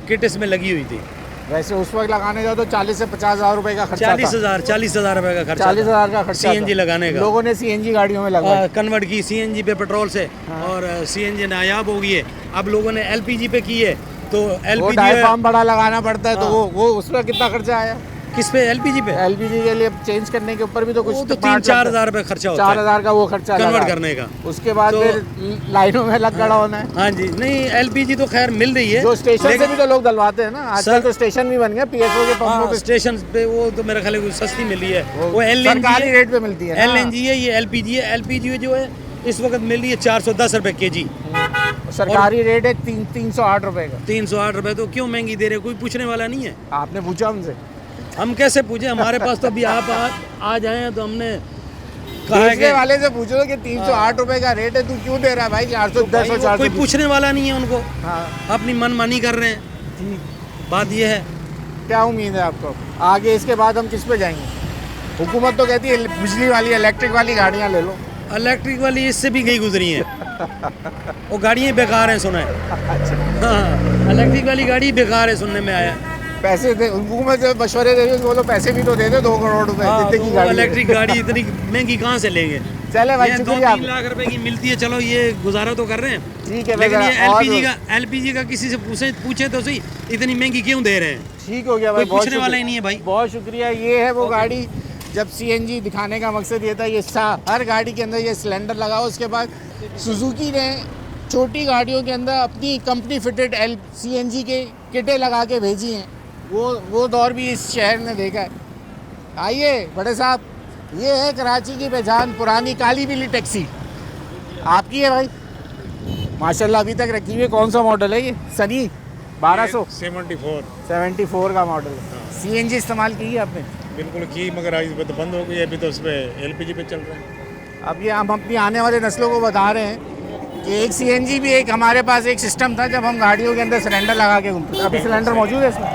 किट इसमें लगी हुई थी। वैसे उस वक्त लगाने जाओ तो 40 से 50 हज़ार रुपये का खर्चा 40,000 रुपये का खर्चा, 40 हज़ार का खर्चा CNG लगाने का। लोगों ने CNG गाड़ियों में लगाया, कन्वर्ट की CNG पे पेट्रोल से। और CNG नायाब हो गई है, अब लोगों ने LPG पे की है, तो LPG डायफ्राम बड़ा लगाना पड़ता है, तो वो उसमें कितना खर्चा आया? किस पे? LPG पे। LPG के लिए चेंज करने के ऊपर भी तो कुछ 3-4 हज़ार रुपये खर्चा होता है, 4 हज़ार का वो खर्चा कन्वर्ट करने का। उसके बाद तो फिर लाइनों में लग खड़ा होना है। हाँ जी, नहीं LPG तो खैर मिल रही है, जो स्टेशन से भी तो लोग डलवाते हैं ना आजकल, तो स्टेशन भी बन गया PSO के पंपों पे। स्टेशन पे वो तो मेरे ख्याल सस्ती मिल रही है, वो सरकारी रेट पे मिलती है। LNG है, ये LPG है। LPG जो है इस वक्त मिल रही है 410 रुपये kg। सरकारी रेट है 308 रुपये का। 308 रुपये, तो क्यों महंगी दे रहे, कोई पूछने वाला नहीं है। आपने पूछा उनसे? हम कैसे पूछे, हमारे पास तो अभी आप आ जाए हैं तो हमने कहा है बेचने कि वाले से पूछ लो कि 308 रुपए का रेट है, तू क्यों दे रहा है भाई 410 भाई वो 400? कोई पूछने वाला नहीं है उनको, हाँ अपनी मनमानी कर रहे हैं। ठीक। बात ये है। क्या उम्मीद है आपको आगे इसके बाद हम किस पे जाएंगे? हुकूमत तो कहती है बिजली वाली इलेक्ट्रिक वाली गाड़ियाँ ले लो। इलेक्ट्रिक वाली इससे भी गई गुजरी हैं, वो गाड़ियाँ बेकार हैं सुना है। हाँ, इलेक्ट्रिक वाली गाड़ी बेकार है सुनने में आया। पैसे दे, हुकूमत से मशवरे दे रही है, बोलो पैसे भी तो दे दे 2 करोड़ रुपए हाँ, जितने तो की वो गाड़ी इलेक्ट्रिक गाड़ी इतनी महंगी कहाँ से लेंगे? चले भाई ये शुक्रिया 2-3 लाख रुपए की मिलती है, चलो ये गुजारा तो कर रहे हैं। ठीक है, लेकिन मैं ये जरा और एलपीजी का किसी से पूछे तो सही, इतनी महंगी क्यों दे रहे हैं? ठीक हो गया भाई, कोई बहुत पूछने वाला शुक्रिया। ही नहीं है भाई। बहुत शुक्रिया। ये है वो गाड़ी, जब सीएनजी दिखाने का मकसद ये था, ये हर गाड़ी के अंदर ये सिलेंडर लगाओ। उसके बाद सुजुकी ने छोटी गाड़ियों के अंदर अपनी कंपनी फिटेड सीएनजी के किटें लगा के भेजी हैं। वो दौर भी इस शहर ने देखा है। आइए बड़े साहब, ये है कराची की पहचान, पुरानी काली पीली टैक्सी आपकी है भाई, माशाल्लाह अभी तक रखी हुई है। कौन सा मॉडल है ये? सनी 1200 74 का मॉडल है। सीएनजी इस्तेमाल की है आपने? बिल्कुल की, मगर आज तो बंद हो गई है, अभी तो उस पर एलपीजी पे चल रहा है। अब ये हम अपनी आने वाले नस्लों को बता रहे हैं कि एक सीएनजी भी, एक हमारे पास एक सिस्टम था जब हम गाड़ियों के अंदर सिलेंडर लगा के घूमते थे। अभी सिलेंडर मौजूद है इसमें?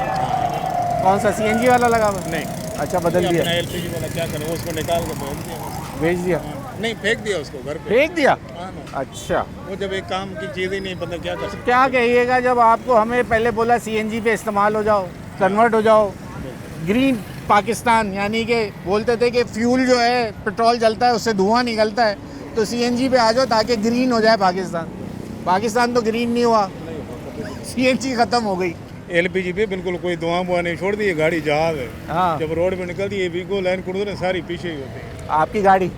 कौन सा सीएनजी वाला लगा हुआ? नहीं, अच्छा, बदल दिया, एलपीजी वाला क्या करें, वो उसको निकाल के फेंक दिया। भेज दिया, नहीं, फेंक दिया उसको घर पे। फेंक दिया। हाँ ना, अच्छा, वो जब एक काम की चीज़ ही नहीं, बंदा क्या कर सकता। क्या कहिएगा जब आपको हमें पहले बोला सीएनजी पे इस्तेमाल हो जाओ, कन्वर्ट हो जाओ, ग्रीन पाकिस्तान, यानी कि बोलते थे कि फ्यूल जो है पेट्रोल जलता है उससे धुआं निकलता है, तो सीएनजी पे आ जाओ ताकि ग्रीन हो जाए पाकिस्तान। पाकिस्तान तो ग्रीन नहीं हुआ, सीएनजी ख़त्म हो गई। एलपीजी पे बिल्कुल कोई धुआं बुआ नहीं छोड़ दी, ये गाड़ी जहाज है। हाँ, जब रोड पे निकलती है बिल्कुल लाइन कुड़ रहे, सारी पीछे ही होती है। आपकी गाड़ी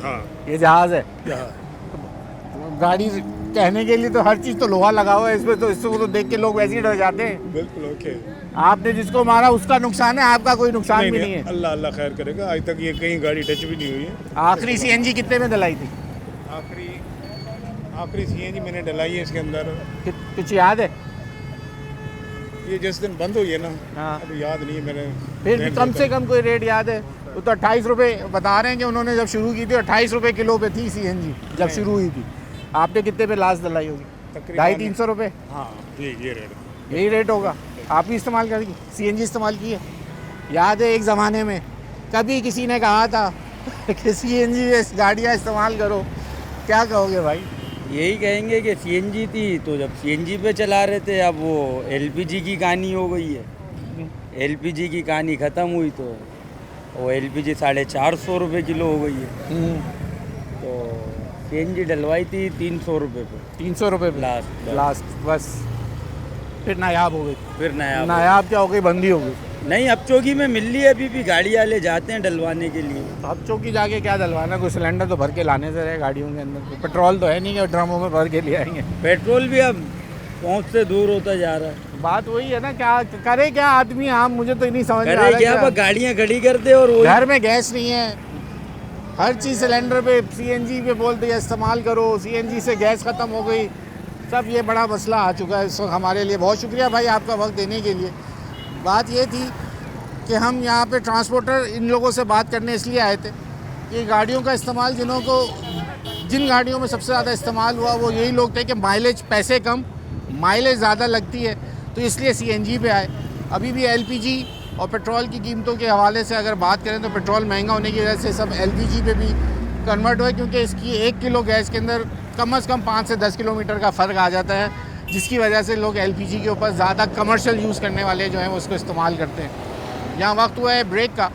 हाँ, ये जहाज़ है। जहाज गाड़ी कहने के लिए तो हर चीज़ तो लोहा लगा हुआ है इसमें, तो इसको तो देख के लोग वैसे ही डर जाते हैं। बिल्कुल ओके। आपने जिसको मारा उसका नुकसान है, आपका कोई नुकसान भी नहीं है। अल्लाह अल्लाह खैर करेगा, आज तक ये कहीं गाड़ी टच भी नहीं हुई है। आखिरी सीएनजी कितने में डलाई थी? आखिरी सीएनजी मैंने डलाई है इसके अंदर, कुछ याद है? ये जिस दिन बंद हुई है ना, हाँ, अभी याद नहीं है मैंने। फिर भी कम से कम कोई रेट याद है? वो तो 28 रुपये बता रहे हैं कि उन्होंने जब शुरू की थी 28 रुपये किलो पे थी सीएनजी जब शुरू हुई थी। आपने कितने पे लास्ट डलाई होगी? तकरीबन 250-300 रुपये, हाँ, ये रेट यही रेट होगा। आप भी इस्तेमाल करेंगे? सीएनजी इस्तेमाल की है? याद है एक ज़माने में कभी किसी ने कहा था कि सीएनजी गाड़ियाँ इस्तेमाल करो, क्या कहोगे भाई? यही कहेंगे कि सीएनजी थी तो जब सीएनजी पे चला रहे थे, अब वो एलपीजी की कहानी हो गई है। एलपीजी की कहानी ख़त्म हुई तो वो एलपीजी 450 रुपये किलो हो गई है। तो सीएनजी डलवाई थी 300 रुपये पे, 300 रुपये लास्ट बस, फिर नायाब हो गई। फिर नायाब क्या हो गई? बंदी हो गई। नहीं, अब चौकी में मिल रही है, अभी भी गाड़ी वाले जाते हैं डलवाने के लिए। तो अब चौकी जाके क्या डलवाना? कोई सिलेंडर तो भर के लाने से रहे गाड़ियों के अंदर, पेट्रोल तो है नहीं कि ड्रमों में भर के ले आएंगे। पेट्रोल भी अब पहुँच से दूर होता जा रहा है। बात वही है ना, क्या करे क्या आदमी? हम मुझे तो नहीं समझ में आ करे रहा क्या, क्या? गाड़ियाँ खड़ी करते और वो घर में गैस नहीं है, हर चीज़ सिलेंडर पे सीएनजी पे बोलते हैं इस्तेमाल करो, सीएनजी से गैस ख़त्म हो गई। सब ये बड़ा मसला आ चुका है इस वक्त हमारे लिए। बहुत शुक्रिया भाई आपका वक्त देने के लिए। बात ये थी कि हम यहाँ पे ट्रांसपोर्टर इन लोगों से बात करने इसलिए आए थे कि गाड़ियों का इस्तेमाल जिन गाड़ियों में सबसे ज़्यादा इस्तेमाल हुआ वो यही लोग थे कि माइलेज, पैसे कम, माइलेज ज़्यादा लगती है, तो इसलिए सीएनजी पे आए। अभी भी एलपीजी और पेट्रोल की कीमतों के हवाले से अगर बात करें तो पेट्रोल महंगा होने की वजह से सब एलपीजी पे भी कन्वर्ट हुआ, क्योंकि इसकी 1 किलो गैस के अंदर कम से कम 5 से 10 किलोमीटर का फ़र्क आ जाता है, जिसकी वजह से लोग एलपीजी के ऊपर ज़्यादा कमर्शियल यूज़ करने वाले जो हैं वो उसको इस्तेमाल करते हैं। यहाँ वक्त हुआ है ब्रेक का,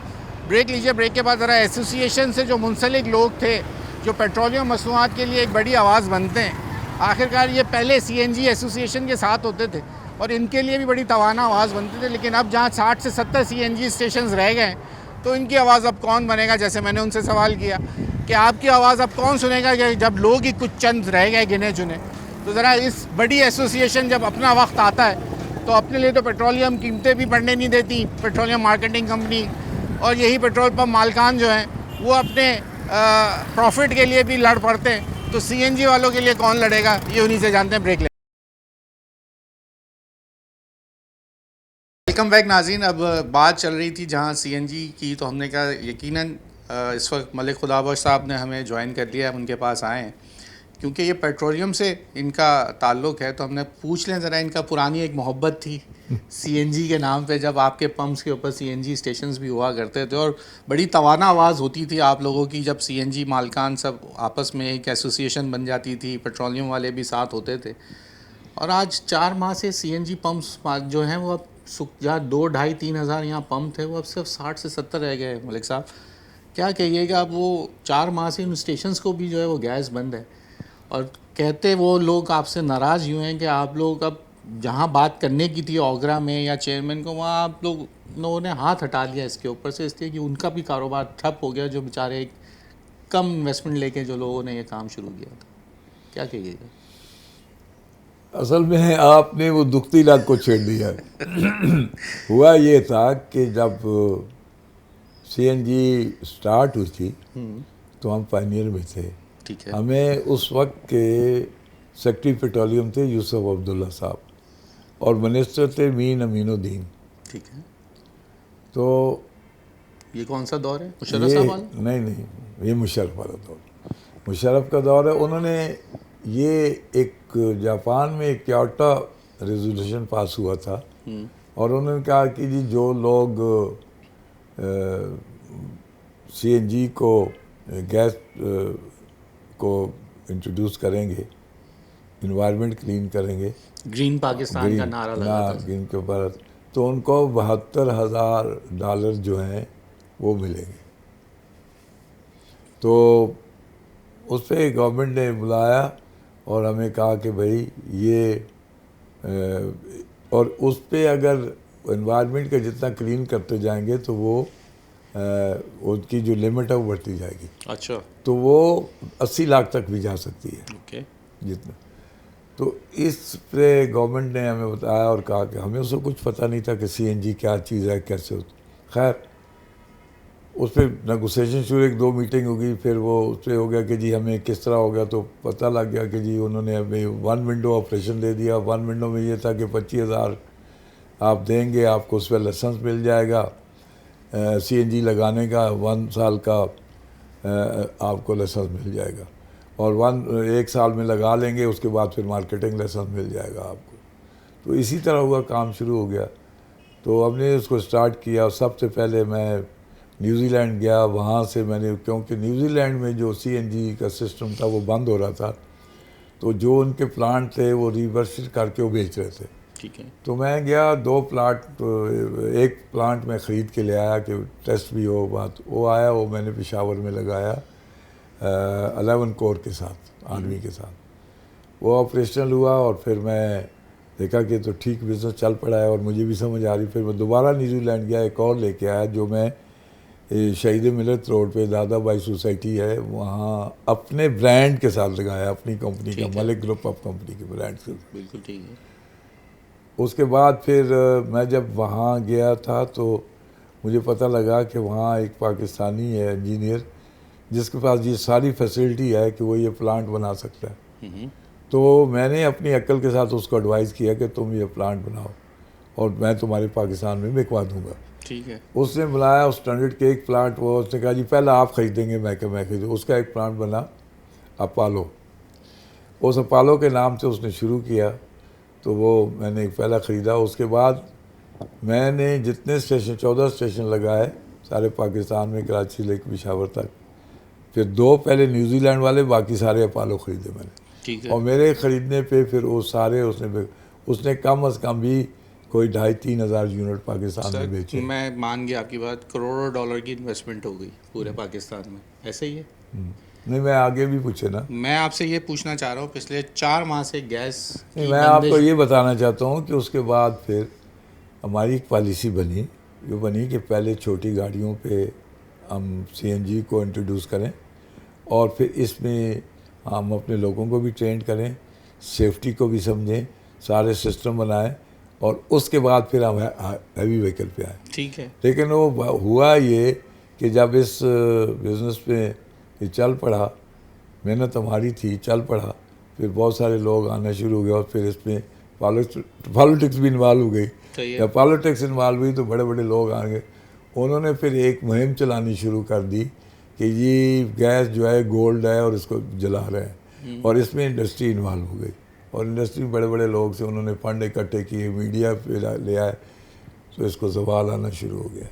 ब्रेक लीजिए। ब्रेक के बाद ज़रा एसोसिएशन से जो मुंसलिक लोग थे, जो पेट्रोलियम मसनूआत के लिए एक बड़ी आवाज़ बनते हैं, आखिरकार ये पहले सीएनजी एसोसिएशन के साथ होते थे और इनके लिए भी बड़ी तवाना आवाज़ बनती थी, लेकिन अब जहाँ 60 से 70 सीएनजी स्टेशन रह गए तो इनकी आवाज़ अब कौन बनेगा? जैसे मैंने उनसे सवाल किया कि आपकी आवाज़ अब कौन सुनेगा कि जब लोग ही कुछ चंद रह गए गिने चुने। तो ज़रा इस बड़ी एसोसिएशन जब अपना वक्त आता है तो अपने लिए तो पेट्रोलियम कीमतें भी बढ़ने नहीं देती पेट्रोलियम मार्केटिंग कंपनी, और यही पेट्रोल पंप मालकान जो हैं वो अपने प्रॉफिट के लिए भी लड़ पड़ते हैं। तो सीएनजी वालों के लिए कौन लड़ेगा, ये उन्हीं से जानते हैं। ब्रेक ले। वेलकम बैक नाज़रीन। अब बात चल रही थी जहां सीएनजी की, तो हमने कहा यकीनन इस वक्त मलिक खुदाबख्श साहब ने हमें ज्वाइन कर लिया है, उनके पास आए हैं क्योंकि ये पेट्रोलियम से इनका ताल्लुक़ है। तो हमने पूछ लें ज़रा, इनका पुरानी एक मोहब्बत थी सीएनजी के नाम पे, जब आपके पंप्स के ऊपर सीएनजी स्टेशंस भी हुआ करते थे और बड़ी तवाना आवाज़ होती थी आप लोगों की जब सीएनजी मालकान सब आपस में एक एसोसिएशन बन जाती थी, पेट्रोलियम वाले भी साथ होते थे। और आज 4 माह से सीएनजी पंप्स जो हैं वो अब जहाँ 2, 2.5, 3 हज़ार यहाँ पंप थे, वो अब सिर्फ 60 से 70 रह गए। मलिक साहब क्या कहिएगा, अब वो 4 माह से उन स्टेशंस को भी जो है वो गैस बंद है, और कहते वो लोग आपसे नाराज़ यूँ हैं कि आप लोग अब जहाँ बात करने की थी ओगरा में या चेयरमैन को, वहाँ आप लोगों ने हाथ हटा लिया इसके ऊपर से, इसलिए कि उनका भी कारोबार ठप हो गया, जो बेचारे एक कम इन्वेस्टमेंट लेके जो लोगों ने ये काम शुरू किया था। क्या कहिएगा? असल में आपने वो दुखती रात को छेड़ दिया है। हुआ ये था कि जब सीएनजी स्टार्ट हुई थी तो हम पायनियर में थे। ठीक है। हमें उस वक्त के सेक्रेटरी पेट्रोलियम थे यूसुफ अब्दुल्ला साहब और मिनिस्टर थे मीन अमीनुद्दीन। ठीक है। तो ये कौन सा दौर है? मुशर्रफ साहब वाला? नहीं, ये मुशर्रफ वाला दौर, मुशर्रफ का दौर है। उन्होंने ये एक जापान में एक क्योटो रेजोल्यूशन पास हुआ था और उन्होंने कहा कि जी जो लोग सीएनजी को गैस को इंट्रोड्यूस करेंगे, इन्वायरमेंट क्लीन करेंगे, ग्रीन पाकिस्तान का नारा लगा था ग्रीन के ऊपर, तो उनको $72,000 जो हैं वो मिलेंगे। तो उस पर गवर्नमेंट ने बुलाया और हमें कहा कि भाई ये और उस पे अगर एनवायरनमेंट का जितना क्लीन करते जाएंगे तो वो उनकी जो लिमिट है वो बढ़ती जाएगी। अच्छा। तो वो 80 लाख तक भी जा सकती है। ओके। जितना, तो इस पे गवर्नमेंट ने हमें बताया और कहा कि हमें उससे कुछ पता नहीं था कि सीएनजी क्या चीज़ है, कैसे होती। खैर उस पर नेगोशिएशन शुरू, 1-2 मीटिंग होगी, फिर वो उस पर हो गया कि जी हमें किस तरह हो गया, तो पता लग गया कि जी उन्होंने हमें 1 विंडो ऑपरेशन दे दिया। 1 विंडो में ये था कि 25,000 आप देंगे, आपको उस पर लाइसेंस मिल जाएगा सीएनजी लगाने का, 1 साल का आपको लाइसेंस मिल जाएगा, और 1 साल में लगा लेंगे, उसके बाद फिर मार्केटिंग लाइसेंस मिल जाएगा आपको। तो इसी तरह हुआ, काम शुरू हो गया। तो हमने उसको स्टार्ट किया। सबसे पहले मैं न्यूजीलैंड गया, वहाँ से मैंने, क्योंकि न्यूजीलैंड में जो सीएनजी का सिस्टम था वो बंद हो रहा था, तो जो उनके प्लांट थे वो रिवर्सिट करके वो बेच रहे थे। ठीक है। तो मैं गया 2 प्लांट, एक प्लांट मैं ख़रीद के ले आया कि टेस्ट भी हो बात, वो आया, वो मैंने पेशावर में लगाया 11 कोर के साथ, आर्मी के साथ। वो ऑपरेशनल हुआ और फिर मैं देखा कि तो ठीक बिजनेस चल पड़ा है और मुझे भी समझ आ रही। फिर मैं दोबारा न्यूजीलैंड गया, एक और लेके आया, जो मैं शहीद मिलत रोड पे दादा भाई सोसाइटी है, वहाँ अपने ब्रांड के साथ लगाया, अपनी कंपनी का, मलिक ग्रुप ऑफ कंपनी के ब्रांड से। बिल्कुल ठीक है। उसके बाद फिर मैं जब वहाँ गया था तो मुझे पता लगा कि वहाँ एक पाकिस्तानी है इंजीनियर, जिसके पास ये सारी फैसिलिटी है कि वो ये प्लांट बना सकता है। तो मैंने अपनी अक्ल के साथ उसको एडवाइस किया कि तुम ये प्लांट बनाओ और मैं तुम्हारे पाकिस्तान में बिकवा दूँगा। ठीक है। उसने बुलाया उस स्टैंडर्ड के एक प्लांट, वो उसने कहा जी पहले आप ख़रीदेंगे, मैं खरीदूँ। उसका एक प्लांट बना अपोलो, उस अपोलो के नाम से उसने शुरू किया। तो वो मैंने पहला ख़रीदा। उसके बाद मैंने जितने स्टेशन, 14 स्टेशन लगाए सारे पाकिस्तान में, कराची लेके पेशावर तक। फिर 2 पहले न्यूजीलैंड वाले, बाकी सारे अपोलो ख़रीदे मैंने। ठीक है। और मेरे ख़रीदने पे फिर वो सारे उसने कम अज़ कम भी कोई 2,500-3 हज़ार यूनिट पाकिस्तान में बेचे। मैं मान गया आपकी बात, करोड़ों डॉलर की इन्वेस्टमेंट हो गई पूरे पाकिस्तान में, ऐसे ही है? नहीं, मैं आगे भी पूछे ना। मैं आपसे ये पूछना चाह रहा हूँ, पिछले 4 माह से गैस नहीं, मैं आपको ये बताना चाहता हूँ कि उसके बाद फिर हमारी एक पॉलिसी बनी, ये बनी कि पहले छोटी गाड़ियों पे हम सीएनजी को इंट्रोड्यूस करें और फिर इसमें हम अपने लोगों को भी ट्रेन करें, सेफ्टी को भी समझें, सारे सिस्टम बनाएं और उसके बाद फिर हम हैवी व्हीकल पे आए। ठीक है। लेकिन वो हुआ ये कि जब इस बिज़नेस पे ये चल पड़ा, मेहनत हमारी थी, चल पड़ा, फिर बहुत सारे लोग आना शुरू हो गए और फिर इसमें पॉलिटिक्स भी इन्वॉल्व हो गई। जब पॉलिटिक्स इन्वॉल्व हुई तो बड़े बड़े लोग आ गए, उन्होंने फिर एक मुहिम चलानी शुरू कर दी कि ये गैस जो है गोल्ड है और इसको जला रहे हैं, और इसमें इंडस्ट्री इन्वॉल्व हो गई, और इंडस्ट्री में बड़े बड़े लोग से उन्होंने फंड इकट्ठे किए, मीडिया पे ले आए, तो इसको सवाल आना शुरू हो गया।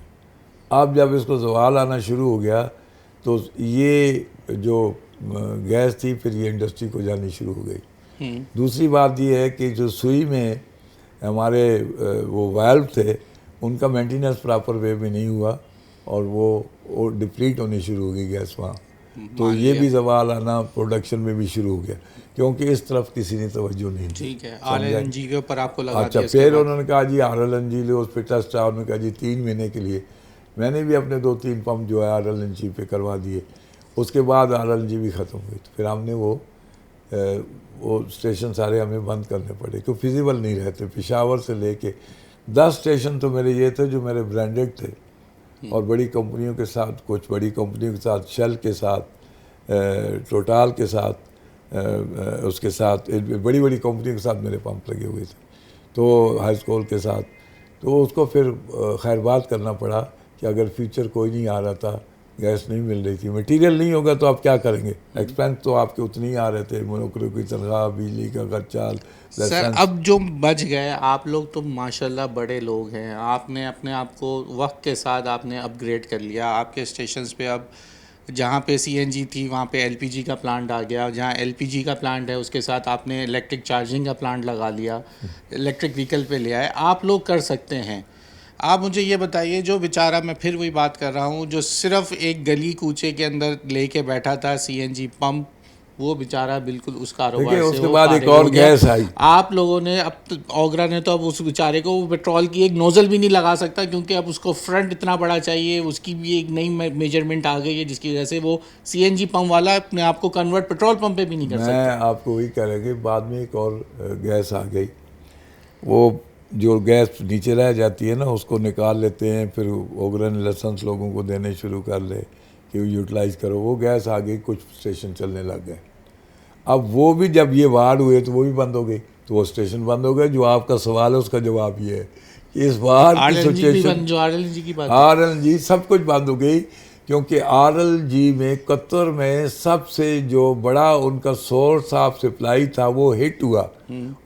अब जब इसको सवाल आना शुरू हो गया तो ये जो गैस थी फिर ये इंडस्ट्री को जानी शुरू हो गई। दूसरी बात ये है कि जो सुई में हमारे वो वाल्व थे उनका मेंटेनेंस प्रॉपर वे में नहीं हुआ और वो डिप्लीट होनी शुरू हो गई गैस वहाँ, तो ये भी सवाल आना प्रोडक्शन में भी शुरू हो गया, क्योंकि इस तरफ किसी ने तवज्जो नहीं दी। ठीक है, RLNG के ऊपर आपको लगा अच्छा, फिर उन्होंने कहा जी RLNG लो, उस पर टेस्ट उन्होंने कहा जी 3 महीने के लिए। मैंने भी अपने 2-3 पंप जो है RLNG पे करवा दिए, उसके बाद RLNG भी ख़त्म हुई, तो फिर हमने वो स्टेशन सारे हमें बंद करने पड़े क्योंकि फिजिबल नहीं रहते। पेशावर से लेके 10 स्टेशन तो मेरे ये थे जो मेरे ब्रांडेड थे, और बड़ी कंपनियों के साथ, कुछ बड़ी कंपनियों के साथ, शेल के साथ, टोटल के साथ, उसके साथ बड़ी बड़ी कंपनियों के साथ मेरे पंप लगे हुए थे, तो हाई स्कूल के साथ। तो उसको फिर खैर बात करना पड़ा कि अगर फ्यूचर कोई नहीं आ रहा था, गैस नहीं मिल रही थी, मटेरियल नहीं होगा तो आप क्या करेंगे, एक्सपेंस तो आपके उतने ही आ रहे थे, नौकरियों की तनख्वाह, बिजली का खर्चा। सर अब जो बच गए, आप लोग तो माशाल्लाह बड़े लोग हैं, आपने अपने आप को वक्त के साथ आपने अपग्रेड कर लिया। आपके स्टेशंस पे अब जहाँ पे CNG थी वहाँ पे LPG का प्लांट आ गया, जहाँ LPG का प्लांट है उसके साथ आपने इलेक्ट्रिक चार्जिंग का प्लांट लगा लिया, इलेक्ट्रिक व्हीकल पे ले आए। आप लोग कर सकते हैं। आप मुझे ये बताइए, जो बेचारा, मैं फिर वही बात कर रहा हूँ, जो सिर्फ एक गली कूचे के अंदर लेके बैठा था CNG पंप, वो बेचारा बिल्कुल उस कारोबार से उसके बाद एक और गैस आई। आप लोगों ने अब ओगरा ने तो अब उस बेचारे को पेट्रोल की एक नोजल भी नहीं लगा सकता, क्योंकि अब उसको फ्रंट इतना बड़ा चाहिए, उसकी भी एक नई मेजरमेंट आ गई है जिसकी वजह से वो CNG पंप वाला अपने आप को कन्वर्ट पेट्रोल पंप पे भी नहीं कर सकता। मैं आपको वही कह रहा कि बाद में एक और गैस आ गई, वो जो गैस नीचे रह जाती है ना उसको निकाल लेते हैं, फिर ओगरा ने लाइसेंस लोगों को देने शुरू कर ले कि यूटिलाइज़ करो, वो गैस आ गई, कुछ स्टेशन चलने लग गए। अब वो भी जब ये वार हुए तो वो भी बंद हो गई, तो वो स्टेशन बंद हो गए। जो आपका सवाल है उसका जवाब ये है कि इस बार की सिचुएशन, जो RLNG की बात, RLNG सब कुछ बंद हो गई, क्योंकि RLNG में कतर में सबसे जो बड़ा उनका सोर्स ऑफ सप्लाई था वो हिट हुआ,